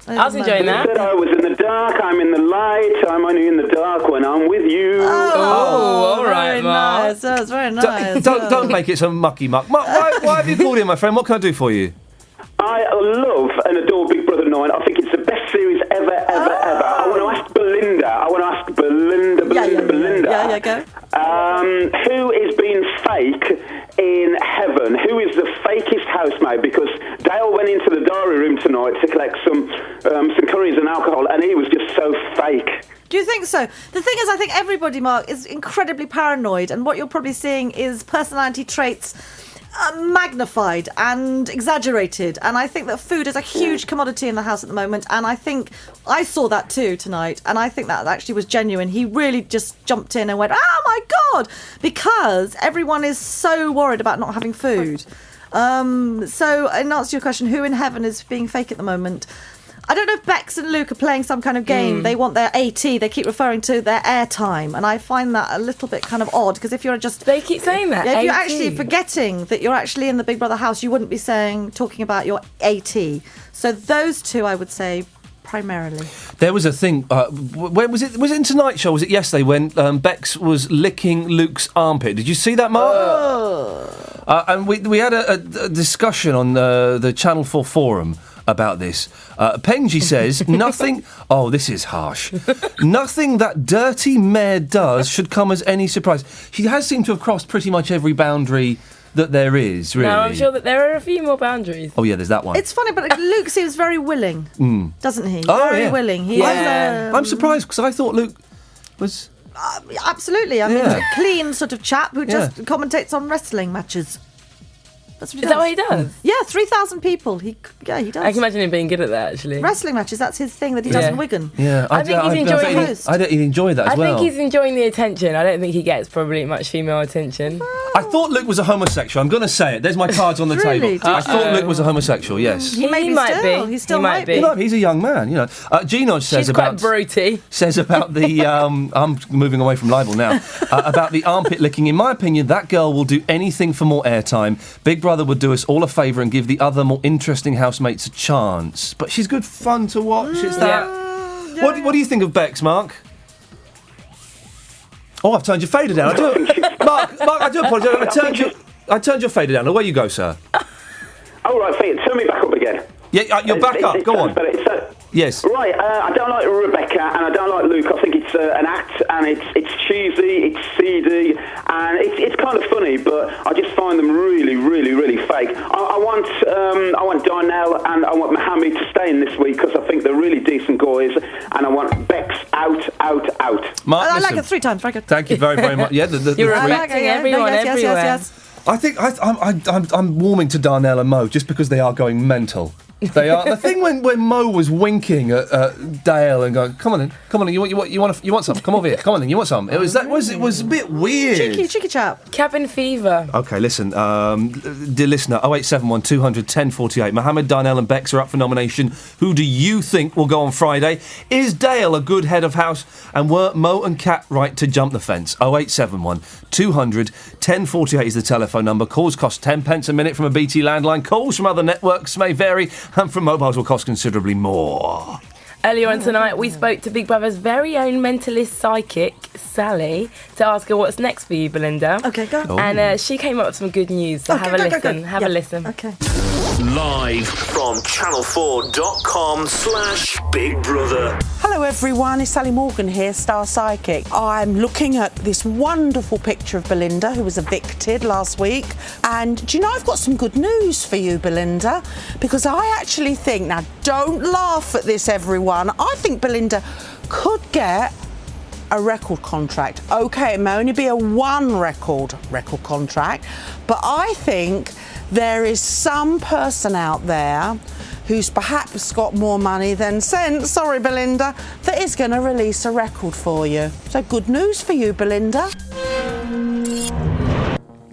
I was enjoying that. I was in the dark, I'm in the light, I'm only in the dark when I'm with you. Oh, all right, very Mark. nice. That's very nice. Don't make it so mucky, Mark. Mark, why have you called in, my friend? What can I do for you? I love and adore Big Brother 9. I think it's the best series ever. I want to ask Belinda. Belinda. Yeah, go. Who is being fake in heaven? Who is the fakest housemate? Because Dale went into the diary room tonight to collect some curries and alcohol, and he was just so fake. Do you think so? The thing is, I think everybody, Mark, is incredibly paranoid, and what you're probably seeing is personality traits magnified and exaggerated, and I think that food is a huge commodity in the house at the moment, and I think I saw that too tonight, and I think that actually was genuine. He really just jumped in and went, oh my God, because everyone is so worried about not having food. So in answer to your question, who in heaven is being fake at the moment? I don't know if Bex and Luke are playing some kind of game. They want their AT. They keep referring to their airtime, and I find that a little bit kind of odd, because if you're just... They keep saying that, if you're AT. actually forgetting that you're actually in the Big Brother house, you wouldn't be talking about your AT. So those two, I would say, primarily. There was a thing. When was it? Was it in Tonight Show? Was it yesterday when Bex was licking Luke's armpit? Did you see that, Mark? And we had a discussion on the Channel 4 forum about this. Penji says nothing. Oh, this is harsh. Nothing that dirty mayor does should come as any surprise. She has seemed to have crossed pretty much every boundary that there is, really. No, I'm sure that there are a few more boundaries. Oh, yeah, there's that one. It's funny, but Luke seems very willing, doesn't he? Oh, very yeah. willing. He is, I'm surprised, because I thought Luke was... absolutely. I mean, he's a clean sort of chap who just commentates on wrestling matches. That's what he Is does. that what he does? Yeah, 3,000 people. He does. I can imagine him being good at that, actually. Wrestling matches, that's his thing that he does in Wigan. Yeah, I think he's enjoying I don't enjoy that as well. I think he's enjoying the attention. I don't think he gets probably much female attention. I thought Luke was a homosexual. I'm going to say it. There's my cards on the Really? table. I thought Luke was a homosexual, yes. He might be. He still might be. He's a young man, you know. Gino says She's about... quite broody. Says about the... I'm moving away from libel now. About the armpit licking. In my opinion, that girl will do anything for more airtime. Big Brother would do us all a favour and give the other more interesting housemates a chance. But she's good fun to watch. It's that... What do you think of Bex, Mark? Oh, I've turned your fader down. Mark, I do apologise. I turned your fader down. Away you go, sir. Oh, right, turn me back up again. Yeah, you're back up. Go on. Yes. Right, I don't like Rebecca and I don't like Luke. I think it's an act, and it's cheesy, it's seedy, and it's kind of funny, but I just find them really, really, really fake. I want Darnell and I want Mohammed to stay in this week because I think they're really decent guys, and I want Bex out. Mark, I like it 3 times. Very good. Thank you very, very much. Yeah, You're respecting everyone everywhere. Yes. I think I'm warming to Darnell and Mo just because they are going mental. They are. The thing when Mo was winking at Dale and going, come on in, you want some? Come over here, come on in, you want some? It was a bit weird. Cheeky chap. Cabin fever. Okay, listen, dear listener, 0871 200 1048. Mohammed, Darnell and Bex are up for nomination. Who do you think will go on Friday? Is Dale a good head of house? And were Mo and Kat right to jump the fence? 0871 200 1048 is the telephone number. Calls cost 10 pence a minute from a BT landline. Calls from other networks may vary, and from mobiles will cost considerably more. Earlier on tonight, we spoke to Big Brother's very own mentalist psychic, Sally, to ask her what's next for you, Belinda. Okay, go. Oh. And she came up with some good news, so have a listen. Have a listen. Okay. Live from channel4.com/Big Brother. Hello everyone, it's Sally Morgan here, Star Psychic. I'm looking at this wonderful picture of Belinda, who was evicted last week. And do you know, I've got some good news for you, Belinda, because I actually think, now don't laugh at this everyone, I think Belinda could get a record contract. Okay, it may only be a one record contract, but I think there is some person out there who's perhaps got more money than sense, sorry Belinda, that is going to release a record for you. So good news for you, Belinda.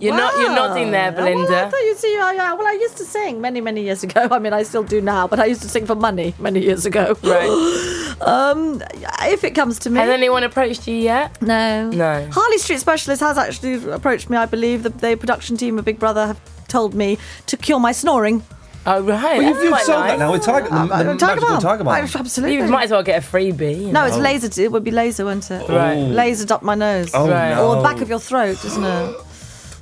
You're nodding there, Belinda. Well, I thought you'd see. Well, I used to sing many years ago. I mean, I still do now, but I used to sing for money many years ago. Right. If it comes to me. Has anyone approached you yet? No. No. Harley Street Specialist has actually approached me. I believe the production team of Big Brother have told me to cure my snoring. Oh, right. Well, you've That's sold quite that now with Tiger Balm. Absolutely. You might as well get a freebie. You No, know. it's laser. It would be laser, wouldn't it? Right. Lasered up my nose. Oh, Right. no. Or the back of your throat, isn't it?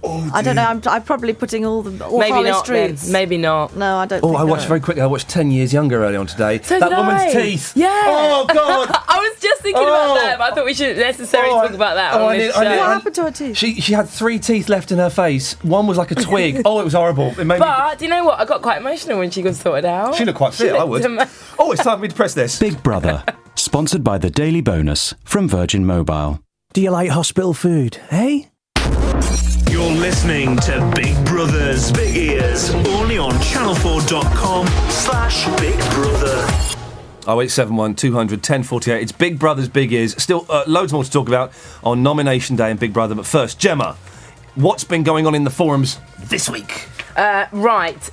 I don't know. I'm probably putting all Maybe Harley not. Streets. Then. Maybe not. No, I don't. Oh, think I watched so. very quickly. I watched 10 Years Younger early on today. So that did woman's I. teeth. Yeah. Oh God. I was just thinking about that, but I thought we shouldn't necessarily talk about that on this show. What happened to her teeth? She had 3 teeth left in her face. One was like a twig. Oh, it was horrible. It made But do you know what? I got quite emotional when she got sorted out. She looked quite fit. I would. Oh, it's time for me to press this. Big Brother, sponsored by the Daily Bonus from Virgin Mobile. Do you like hospital food, hey? You're listening to Big Brother's Big Ears, only on channel4.com/Big Brother. 0871 200 1048. It's Big Brother's Big Ears. Still loads more to talk about on nomination day in Big Brother. But first, Gemma, what's been going on in the forums this week? Right.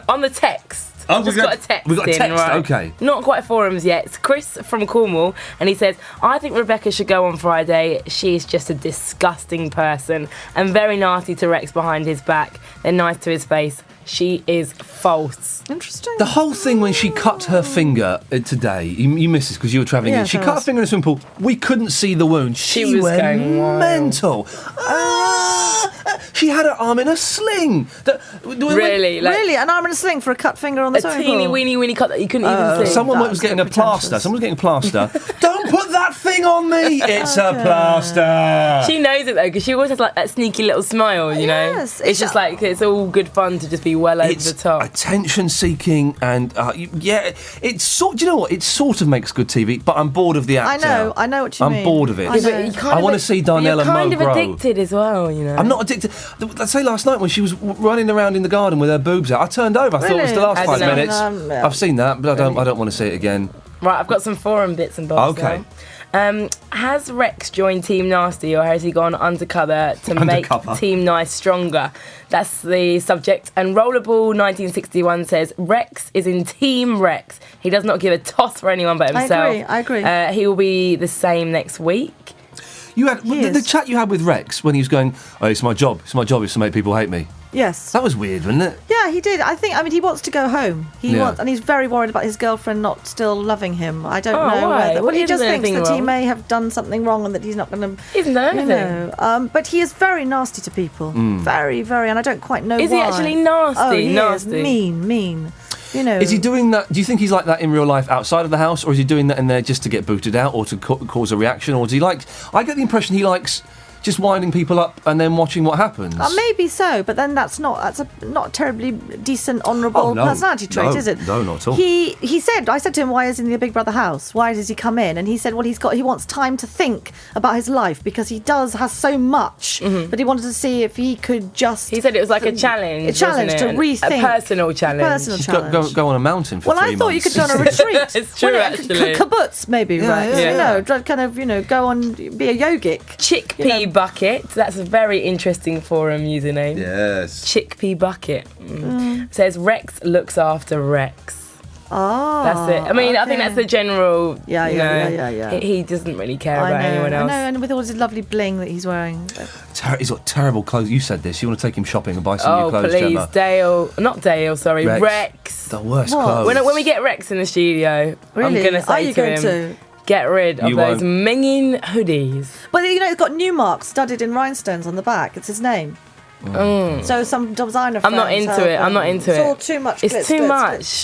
On the text, Oh, Just got a text. We got a in, text. right? Okay. Not quite forums yet. It's Chris from Cornwall, and he says, "I think Rebecca should go on Friday. She is just a disgusting person and very nasty to Rex behind his back. They're nice to his face. She is false." Interesting. The whole thing when she cut her finger today, you missed this because you were travelling in. She cut her finger in a swimming pool. We couldn't see the wound. She was went going wild. mental. She had her arm in a sling. Really? Like, Really? An arm and a sling for a cut finger on the a swimming teeny pool? weeny cut that you couldn't even see. Someone was getting a plaster. Someone was getting a plaster. Don't put that thing on me. It's a plaster. She knows it though, because she always has like that sneaky little smile, you know? Yes, It's just like, it's all good fun to just be well over the top. Attention seeking and it's sort. Do you know what? It sort of makes good TV, but I'm bored of the I actor. know what you mean. I'm bored of it. I know. I want to see Darnell and Mo You're kind of grow. addicted as well, you know? I'm not addicted. Let's say last night when she was running around in the garden with her boobs out, I turned over. I thought it was the last I 5 don't know. minutes. I've seen that, but I don't want to see it again. Right, I've got some forum bits and bobs. Okay. Now. Has Rex joined Team Nasty, or has he gone undercover to make Team Nice stronger? That's the subject. And Rollerball1961 says Rex is in Team Rex. He does not give a toss for anyone but himself. I agree. He will be the same next week. You had the chat you had with Rex when he was going, "Oh, it's my job. It's my job is to make people hate me." Yes. That was weird, wasn't it? Yeah, he did. I mean, he wants to go home. He Yeah. wants, and he's very worried about his girlfriend not still loving him. I don't know. why? Well, Well, he he just hasn't thinks done that anything he wrong. may have done something wrong and that he's not going to. He hasn't done anything. But he is very nasty to people. Very, very, and I don't quite know Is why. he actually nasty? Oh, he Nasty. is mean. You know. Is he doing that? Do you think he's like that in real life outside of the house, or is he doing that in there just to get booted out or to cause a reaction, or does he like? I get the impression he likes just winding people up and then watching what happens. Maybe so, but then that's a not terribly decent, honourable personality trait, no, is it? No, not at all. I said to him, why is he in the Big Brother house? Why does he come in? And he said, well, he wants time to think about his life because he has so much, but he wanted to see if he could just... He said it was like a challenge. A challenge wasn't to it? rethink. A personal challenge. Just go on a mountain for 3 months. Well, I thought you could go on a retreat. It's true, actually. Kibbutz, maybe, right? yeah. Go on, be a yogic. Chickpea bucket. That's a very interesting forum username. Yes. Chickpea bucket. Says Rex looks after Rex. Oh, that's it. I mean, I think that's the general. Yeah. He doesn't really care about anyone else. I know, and with all his lovely bling that he's wearing. He's got terrible clothes. You said this. You want to take him shopping and buy some new clothes, please, Gemma? Rex. The worst What? clothes. When we get Rex in the studio, Really? I'm going to Are say you to going him, to? get rid of You those won't. minging hoodies. But it's got Newmark studded in rhinestones on the back. It's his name. So some designer. I'm not friends into help it. I'm him. not into It's it. all too much. It's glitz, too glitz, much. glitz.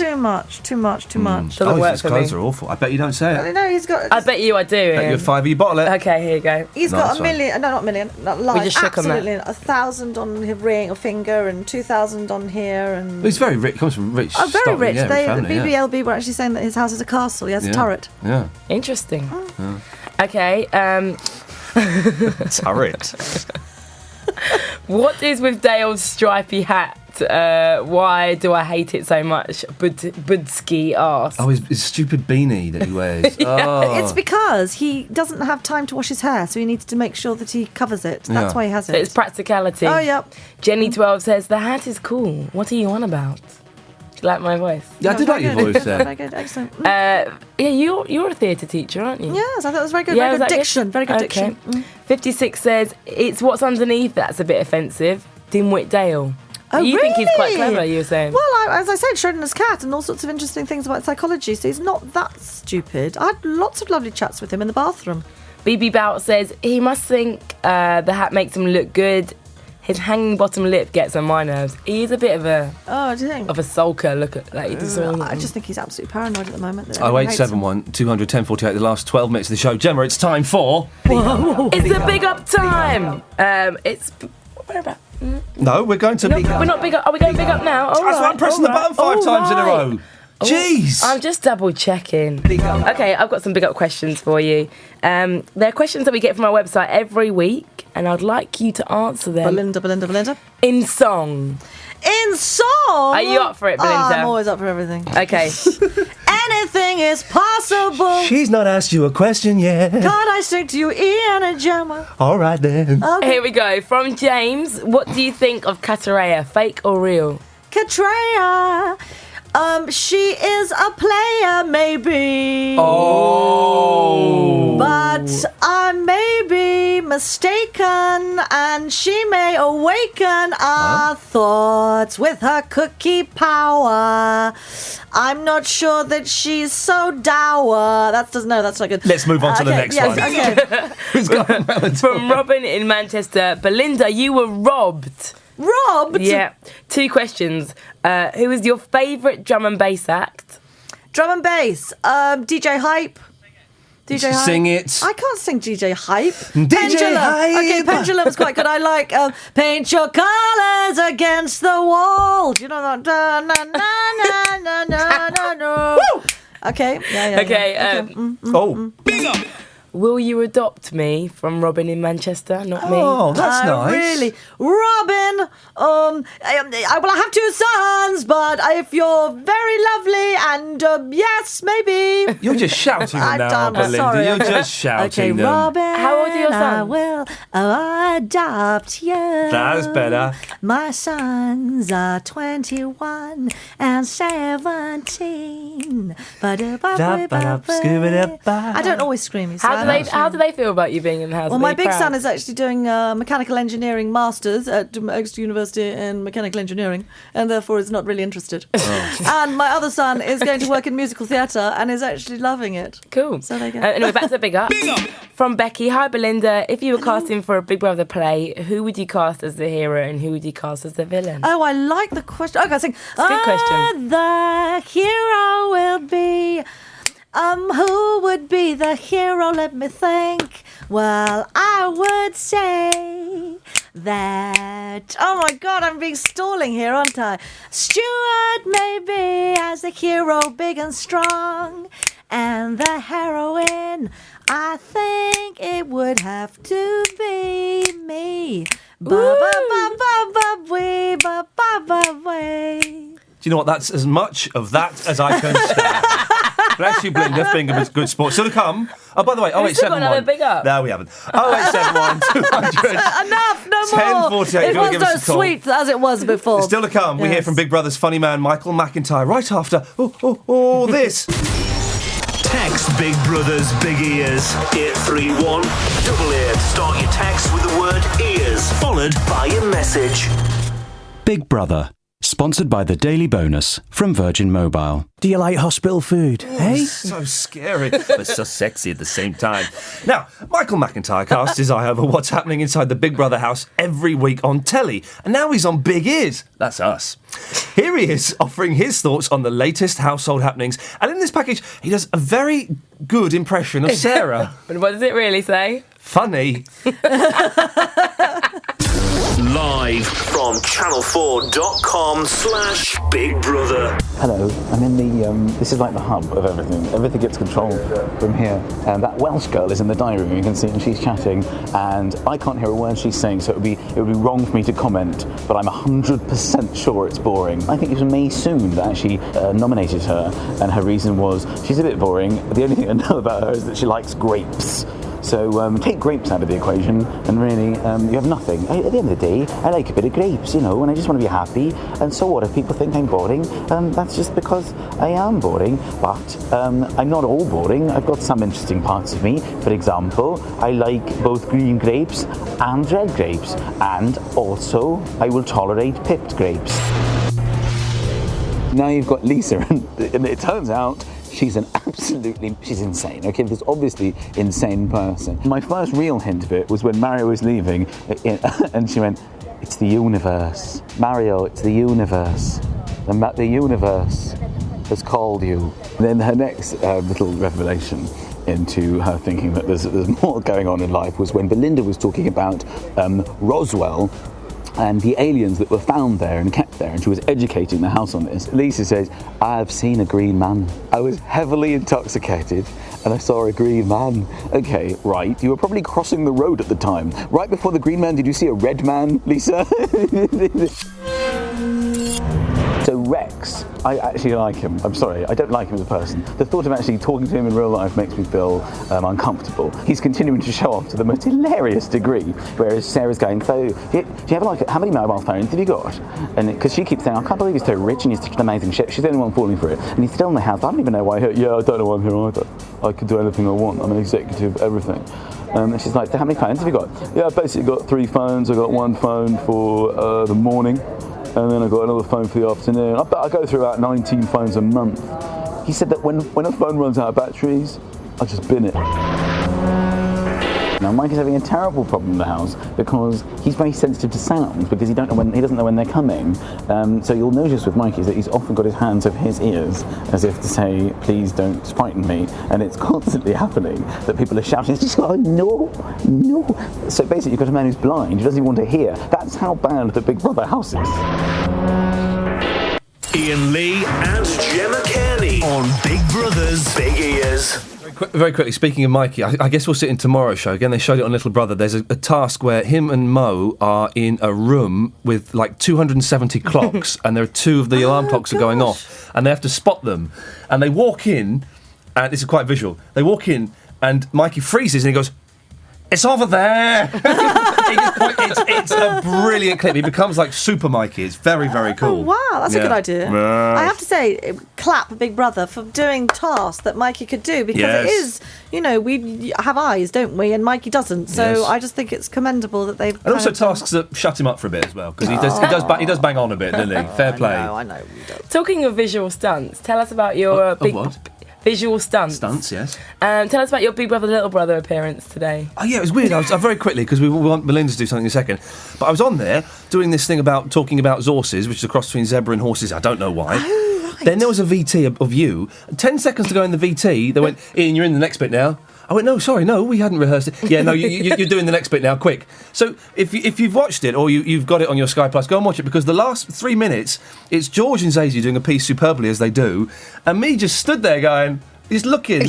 Too much. Doesn't work his for clothes me. are awful. I bet you don't say I it. know he's got. I bet you I do. Bet you a Ian. £5 you bottle it. Okay, here you go. He's No, got that's a fine. million. No, not a million. Not like just shook on that. absolutely 1,000 on his ring or finger and 2,000 on here and. He's very rich. Comes from rich. Oh, very stock, rich. Yeah, The family, yeah. BBLB were actually saying that his house is a castle. He has a turret. Yeah. Interesting. Yeah. Okay. Turret. What is with Dale's stripy hat? Why do I hate it so much? Budsky asks. Oh, his stupid beanie that he wears. Oh. It's because he doesn't have time to wash his hair, so he needs to make sure that he covers it. That's why he has it. It's practicality. Oh, yep. Jenny12 says, the hat is cool. What are you on about? Do you like my voice? Yeah, I did like your voice there. Very good, excellent. Yeah, you're a theatre teacher, aren't you? Yes, I thought it was very good. Yeah, Very was good that diction. Very good Okay. diction. 56 says, it's what's underneath that's a bit offensive. Dimwit Dale. Oh, You think he's quite really? clever, you were saying? Well, as I said, Schrodinger's cat and all sorts of interesting things about psychology, so he's not that stupid. I had lots of lovely chats with him in the bathroom. BB Bout says, he must think the hat makes him look good. His hanging bottom lip gets on my nerves. He is a bit of a do you think? of a sulker. Look at like he does all. I just think he's absolutely paranoid at the moment. that everyone hates him. 0871 200 1048. The last 12 minutes of the show. Gemma, it's time for. It's the big up time. It's where about? No, we're going to. We're not big up. Are we going big up now? All That's why right, I'm pressing the all button 5 right, times in a all row. right. Jeez. I'm just double checking. Okay, I've got some big up questions for you. They're questions that we get from our website every week, and I'd like you to answer them. Belinda. In song. In song? Are you up for it, Belinda? I'm always up for everything. Okay. Anything is possible. She's not asked you a question yet. Can't I sing to you, Ian and Gemma? All right then. Okay. Here we go. From James, what do you think of Kataraya? Fake or real? Katreya. She is a player, maybe. Oh. But I may be mistaken, and she may awaken our thoughts with her cookie power. I'm not sure that she's so dour. That's not good. Let's move on to the next one. Okay. Who's got Valentine? From Robin in Manchester. Belinda, you were robbed. Robbed? Yeah. 2 questions. Who is your favourite drum and bass act? Drum and bass. DJ Hype. DJ Hype. Sing it. I can't sing DJ Hype. DJ Hype. Okay, Pendulum's quite good. I like Paint Your Colours Against the Wall. Do you know that? Na, na, na, na, na, na, na. Woo! Okay. Yeah. Okay. Big up. Will you adopt me? From Robin in Manchester, not me. Oh, that's nice. Really, Robin. I have 2 sons, but if you're very lovely and yes, maybe. You're just shouting now, Belinda. Sorry, You're just shouting okay, them. Robin. How old are your I sons? will adopt you. That's better. My sons are 21 and 17. I don't always scream. You see. How do they feel about you being in the house? Well, my big son is actually doing mechanical engineering masters at Exeter University in mechanical engineering, and therefore is not really interested. And my other son is going to work in musical theatre and is actually loving it. Cool. So there you go. Anyway, back to the big up. From Becky. Hi, Belinda. If you were casting for a Big Brother play, who would you cast as the hero and who would you cast as the villain? Oh, I like the question. Okay, sing. Good question. The hero will be. Who would be the hero? Let me think. Well, I would say that. Oh my God, I'm being stalling here, aren't I? Stuart maybe as the hero, big and strong, and the heroine. I think it would have to be me. Ba ba ba ba ba wee ba ba ba wee. Do you know what? That's as much of that as I can stand. Bless you, Belinda, for being a good sport. Still to come. Oh, by the way, 0871. Big up. No, we haven't. 0871 200. Enough, no more. 10:48. It was so sweet as it was before. Still to come. We hear from Big Brother's funny man, Michael McIntyre, right after this. Text Big Brother's Big Ears 831 88. Start your text with the word ears, followed by your message. Big Brother, sponsored by the Daily Bonus from Virgin Mobile. Do you like hospital food? Hey? So scary, but so sexy at the same time. Now, Michael McIntyre casts his eye over what's happening inside the Big Brother house every week on telly, and now he's on Big Ears. That's us. Here he is, offering his thoughts on the latest household happenings, and in this package, he does a very good impression of Sarah. But what does it really say? Funny. Live from channel4.com/Big Brother. Hello, I'm in the, this is like the hub of everything. Everything gets controlled from here. And that Welsh girl is in the diary room, you can see, and she's chatting, and I can't hear a word she's saying, so it would be wrong for me to comment, but I'm 100% sure it's boring. I think it was May Soon that actually nominated her, and her reason was, she's a bit boring, the only thing I know about her is that she likes grapes. So take grapes out of the equation and really you have nothing. At the end of the day, I like a bit of grapes, you know, and I just want to be happy. And so what, if people think I'm boring, that's just because I am boring. But I'm not all boring. I've got some interesting parts of me. For example, I like both green grapes and red grapes. And also, I will tolerate pipped grapes. Now you've got Lisa, and it turns out she's she's insane. Okay, this obviously insane person. My first real hint of it was when Mario was leaving, and she went, "It's the universe, Mario. It's the universe. The universe has called you." And then her next little revelation into her thinking that there's more going on in life was when Belinda was talking about Roswell and the aliens that were found there and kept there, and she was educating the house on this. Lisa says, "I've seen a green man. I was heavily intoxicated and I saw a green man." Okay, right, you were probably crossing the road at the time. Right before the green man, did you see a red man, Lisa? So Rex I actually like him. I'm sorry, I don't like him as a person. The thought of actually talking to him in real life makes me feel uncomfortable. He's continuing to show off to the most hilarious degree, whereas Sarah's going, so, do you have like, how many mobile phones have you got? And because she keeps saying, I can't believe he's so rich and he's such an amazing shit. She's the only one falling for it. And he's still in the house. I don't even know why I don't know why I'm here either. I can do anything I want. I'm an executive of everything. And she's like, so how many phones have you got? Yeah, I've basically got 3 phones. I've got one phone for the morning, and then I've got another phone for the afternoon. I bet I go through about 19 phones a month. He said that when a phone runs out of batteries, I just bin it. Now Mike is having a terrible problem in the house because he's very sensitive to sounds because he doesn't know when they're coming. So you'll notice with Mike is that he's often got his hands over his ears as if to say, please don't frighten me. And it's constantly happening that people are shouting, oh, no. So basically you've got a man who's blind who doesn't even want to hear. That's how bad the Big Brother house is. Iain Lee and Gemma Kearney on Big Brother's Big Ears. Very quickly, speaking of Mikey, I guess we'll sit in tomorrow's show. Again, they showed it on Little Brother. There's a task where him and Mo are in a room with like 270 clocks, and there are 2 of the alarm clocks are going off, and they have to spot them. And they walk in, and this is quite visual. They walk in, and Mikey freezes, and he goes, "It's over there." It's a brilliant clip. He becomes like Super Mikey. It's very, very cool. Oh, wow, that's a good idea. I have to say, clap Big Brother for doing tasks that Mikey could do because it is, we have eyes, don't we? And Mikey doesn't. So I just think it's commendable that they've. And also tasks that shut him up for a bit as well because he does bang on a bit, doesn't he? Fair play. I know. Talking of visual stunts, tell us about your visual stunts. Stunts, yes. Tell us about your Big Brother Little Brother appearance today. Oh yeah, it was weird. I was very quickly because we want Melinda to do something in a second. But I was on there doing this thing about talking about Zorses, which is a cross between zebra and horses. I don't know why. Oh, right. Then there was a VT of you. 10 seconds to go in the VT. They went, Iain, you're in the next bit now. I went, no, sorry, no, we hadn't rehearsed it. Yeah, no, you're doing the next bit now, quick. So if you've watched it or you've got it on your Sky Plus, go and watch it because the last 3 minutes, it's George and Zazie doing a piece superbly as they do, and me just stood there going, just looking.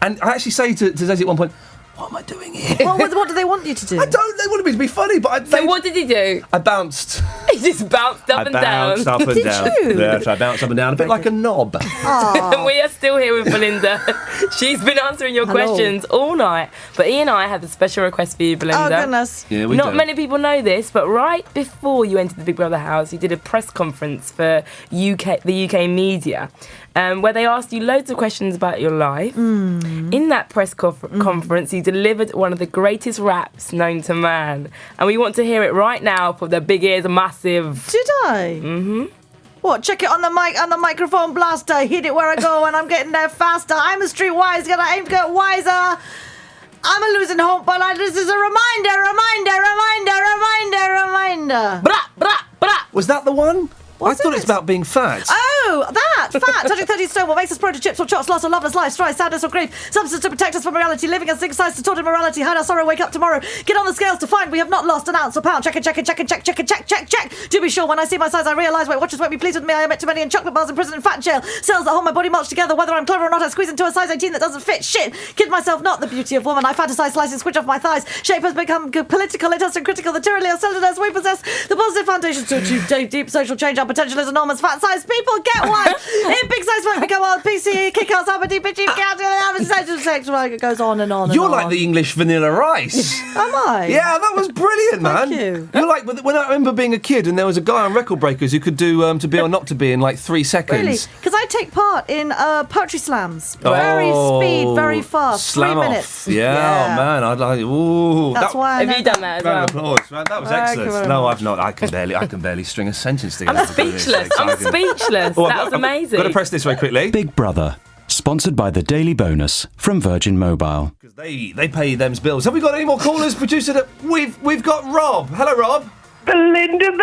And I actually say to Zazie at one point, what am I doing here? Well, what do they want you to do? They wanted me to be funny, but So what did he do? I bounced. He just bounced up and down. I bounced up and down. Did you? Yeah, so I bounced up and down, a bit like a knob. We are still here with Belinda. She's been answering your questions all night. But Iain and I have a special request for you, Belinda. Oh, goodness. Yeah, we Not do. many people know this, but right before you entered the Big Brother house, you did a press conference for the UK media. Where they asked you loads of questions about your life. In that press conference, you delivered one of the greatest raps known to man. And we want to hear it right now for the Big Ears Massive. Did I? Mm-hmm. What? Check it on the mic, on the microphone blaster. Hit it where I go and I'm getting there faster. I'm a streetwise, gonna aim to get wiser. I'm a losing hope, but this is a reminder. Brah, brah, brah. Was that the one? What's I thought it? it's about being fat. Oh, that! Fat! Touching 30 stone, what makes us prone to chips or chops, loss or loveless life, strife, sadness or grief, substance to protect us from morality, living as exercise to taught immorality, hide our sorrow, wake up tomorrow, get on the scales to find we have not lost an ounce or pound, check. To be sure, when I see my size, I realise Weight Watchers won't be pleased with me. I met too many in chocolate bars in prison and fat jail, cells that hold my body mulched together, whether I'm clever or not, I squeeze into a size 18 that doesn't fit. Shit! Kid myself not, the beauty of woman, I fantasize slicing squidge off my thighs, shape has become political, it has been critical, the tyranny of cellulose, we possess the positive foundations to achieve deep social change, our potential is enormous, fat-sized people get one. In big size won't become old. PCE, kick-ass, uppity, bitchy, sex, it goes on and on. You're like the English Vanilla Rice. Am I? Yeah, that was brilliant, man. Thank you. You're like when I remember being a kid and there was a guy on Record Breakers who could do To Be or Not to Be in like 3 seconds. Really? Because I take part in poetry slams. Very speed, very fast. Slam 3 off. minutes. Yeah, oh man, I'd like. Ooh, That's why. Have you done that as well? Round of applause, man. That was excellent. No, I've not. I can barely string a sentence together. I'm speechless. Oh, That was amazing. Got to press this very quickly. Big Brother, sponsored by the Daily Bonus from Virgin Mobile. Because they pay them's bills. Have we got any more callers, producer? We've got Rob. Hello, Rob. Belinda.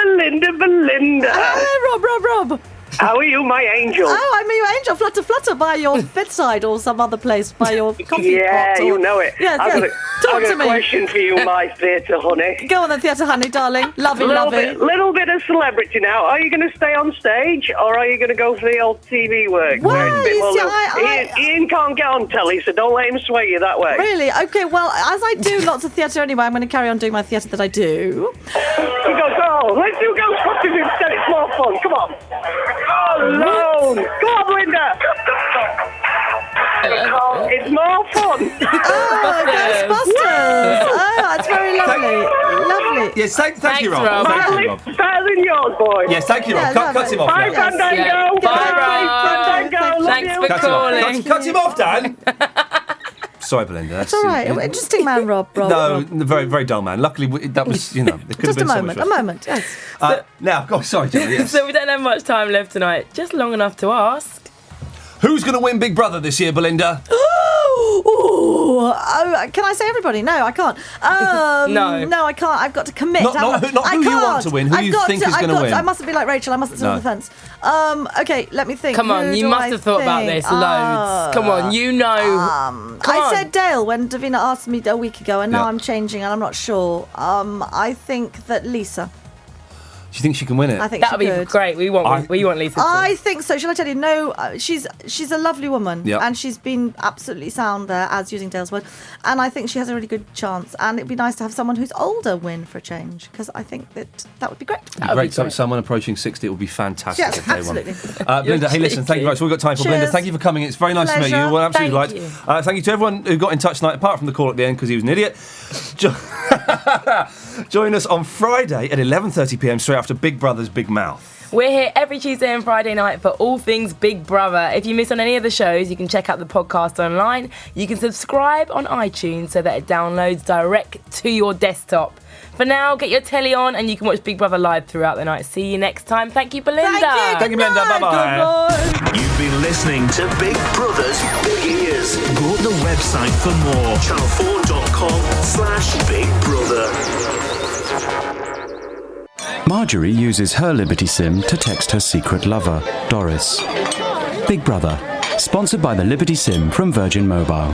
Hello, Rob. How are you, my angel? Oh, I'm your angel. Flutter by your bedside or some other place by your coffee pot. Yeah, you know it. Yeah, I've got to a me. question for you, my theatre honey. Go on then, theatre honey, darling. Lovey. Little bit of celebrity now. Are you going to stay on stage or are you going to go for the old TV work? Iain can't get on telly, so don't let him sway you that way. Really? Okay, well, as I do lots of theatre anyway, I'm going to carry on doing my theatre that I do. Let's do Ghostbusters instead. It's more fun. Come on. alone. Go on, Linda. It's more fun. Ghostbusters! Oh, that's very lovely. Lovely. Yes, thank you, Rob. My lip's better than yours, boy. Yes, thank you, Rob. Cut him off. Bye, Dan. Fandango. Bye, Fandango. Thanks for calling. Cut him off, Dan. Sorry, Belinda. It's all right. Interesting man, Rob. No, very, very dull man. Luckily, that was, it could have Just been a moment, yes. Now, go on, sorry, Jenny, yes. So we don't have much time left tonight. Just long enough to ask. Who's going to win Big Brother this year, Belinda? Can I say everybody? No, I can't. No, I can't. I've got to commit. Not who you want to win, who you think is going to win. I mustn't be like Rachel. I mustn't sit on the fence. Okay, let me think. Come on, you must have thought about this loads. Come on, you know. I said Dale when Davina asked me a week ago, and now I'm changing, and I'm not sure. I think that Lisa. Do you think she can win it? I think that would be great. We want Lisa to. I think so. Shall I tell you? No, she's a lovely woman, Yep. and she's been absolutely sound there, as using Dale's word. And I think she has a really good chance. And it'd be nice to have someone who's older win for a change, because I think that would be great. It'd be great. Someone approaching 60, it would be fantastic. Yes, if they absolutely. won. Belinda, hey, listen, thank you very much. We've got time for Cheers. Belinda. Thank you for coming. It's very nice to meet you. Well, absolutely right. Thank you to everyone who got in touch tonight, apart from the call at the end because he was an idiot. Join us on Friday at 11:30pm, straight after Big Brother's Big Mouth. We're here every Tuesday and Friday night for all things Big Brother. If you miss on any of the shows, you can check out the podcast online. You can subscribe on iTunes so that it downloads direct to your desktop. For now, get your telly on and you can watch Big Brother live throughout the night. See you next time. Thank you, Belinda. Thank you, Belinda. Bye-bye. You've been listening to Big Brother's Big Ears. Go to the website for more. channel4.com/Big Brother. Marjorie uses her Liberty SIM to text her secret lover, Doris. Big Brother, sponsored by the Liberty SIM from Virgin Mobile.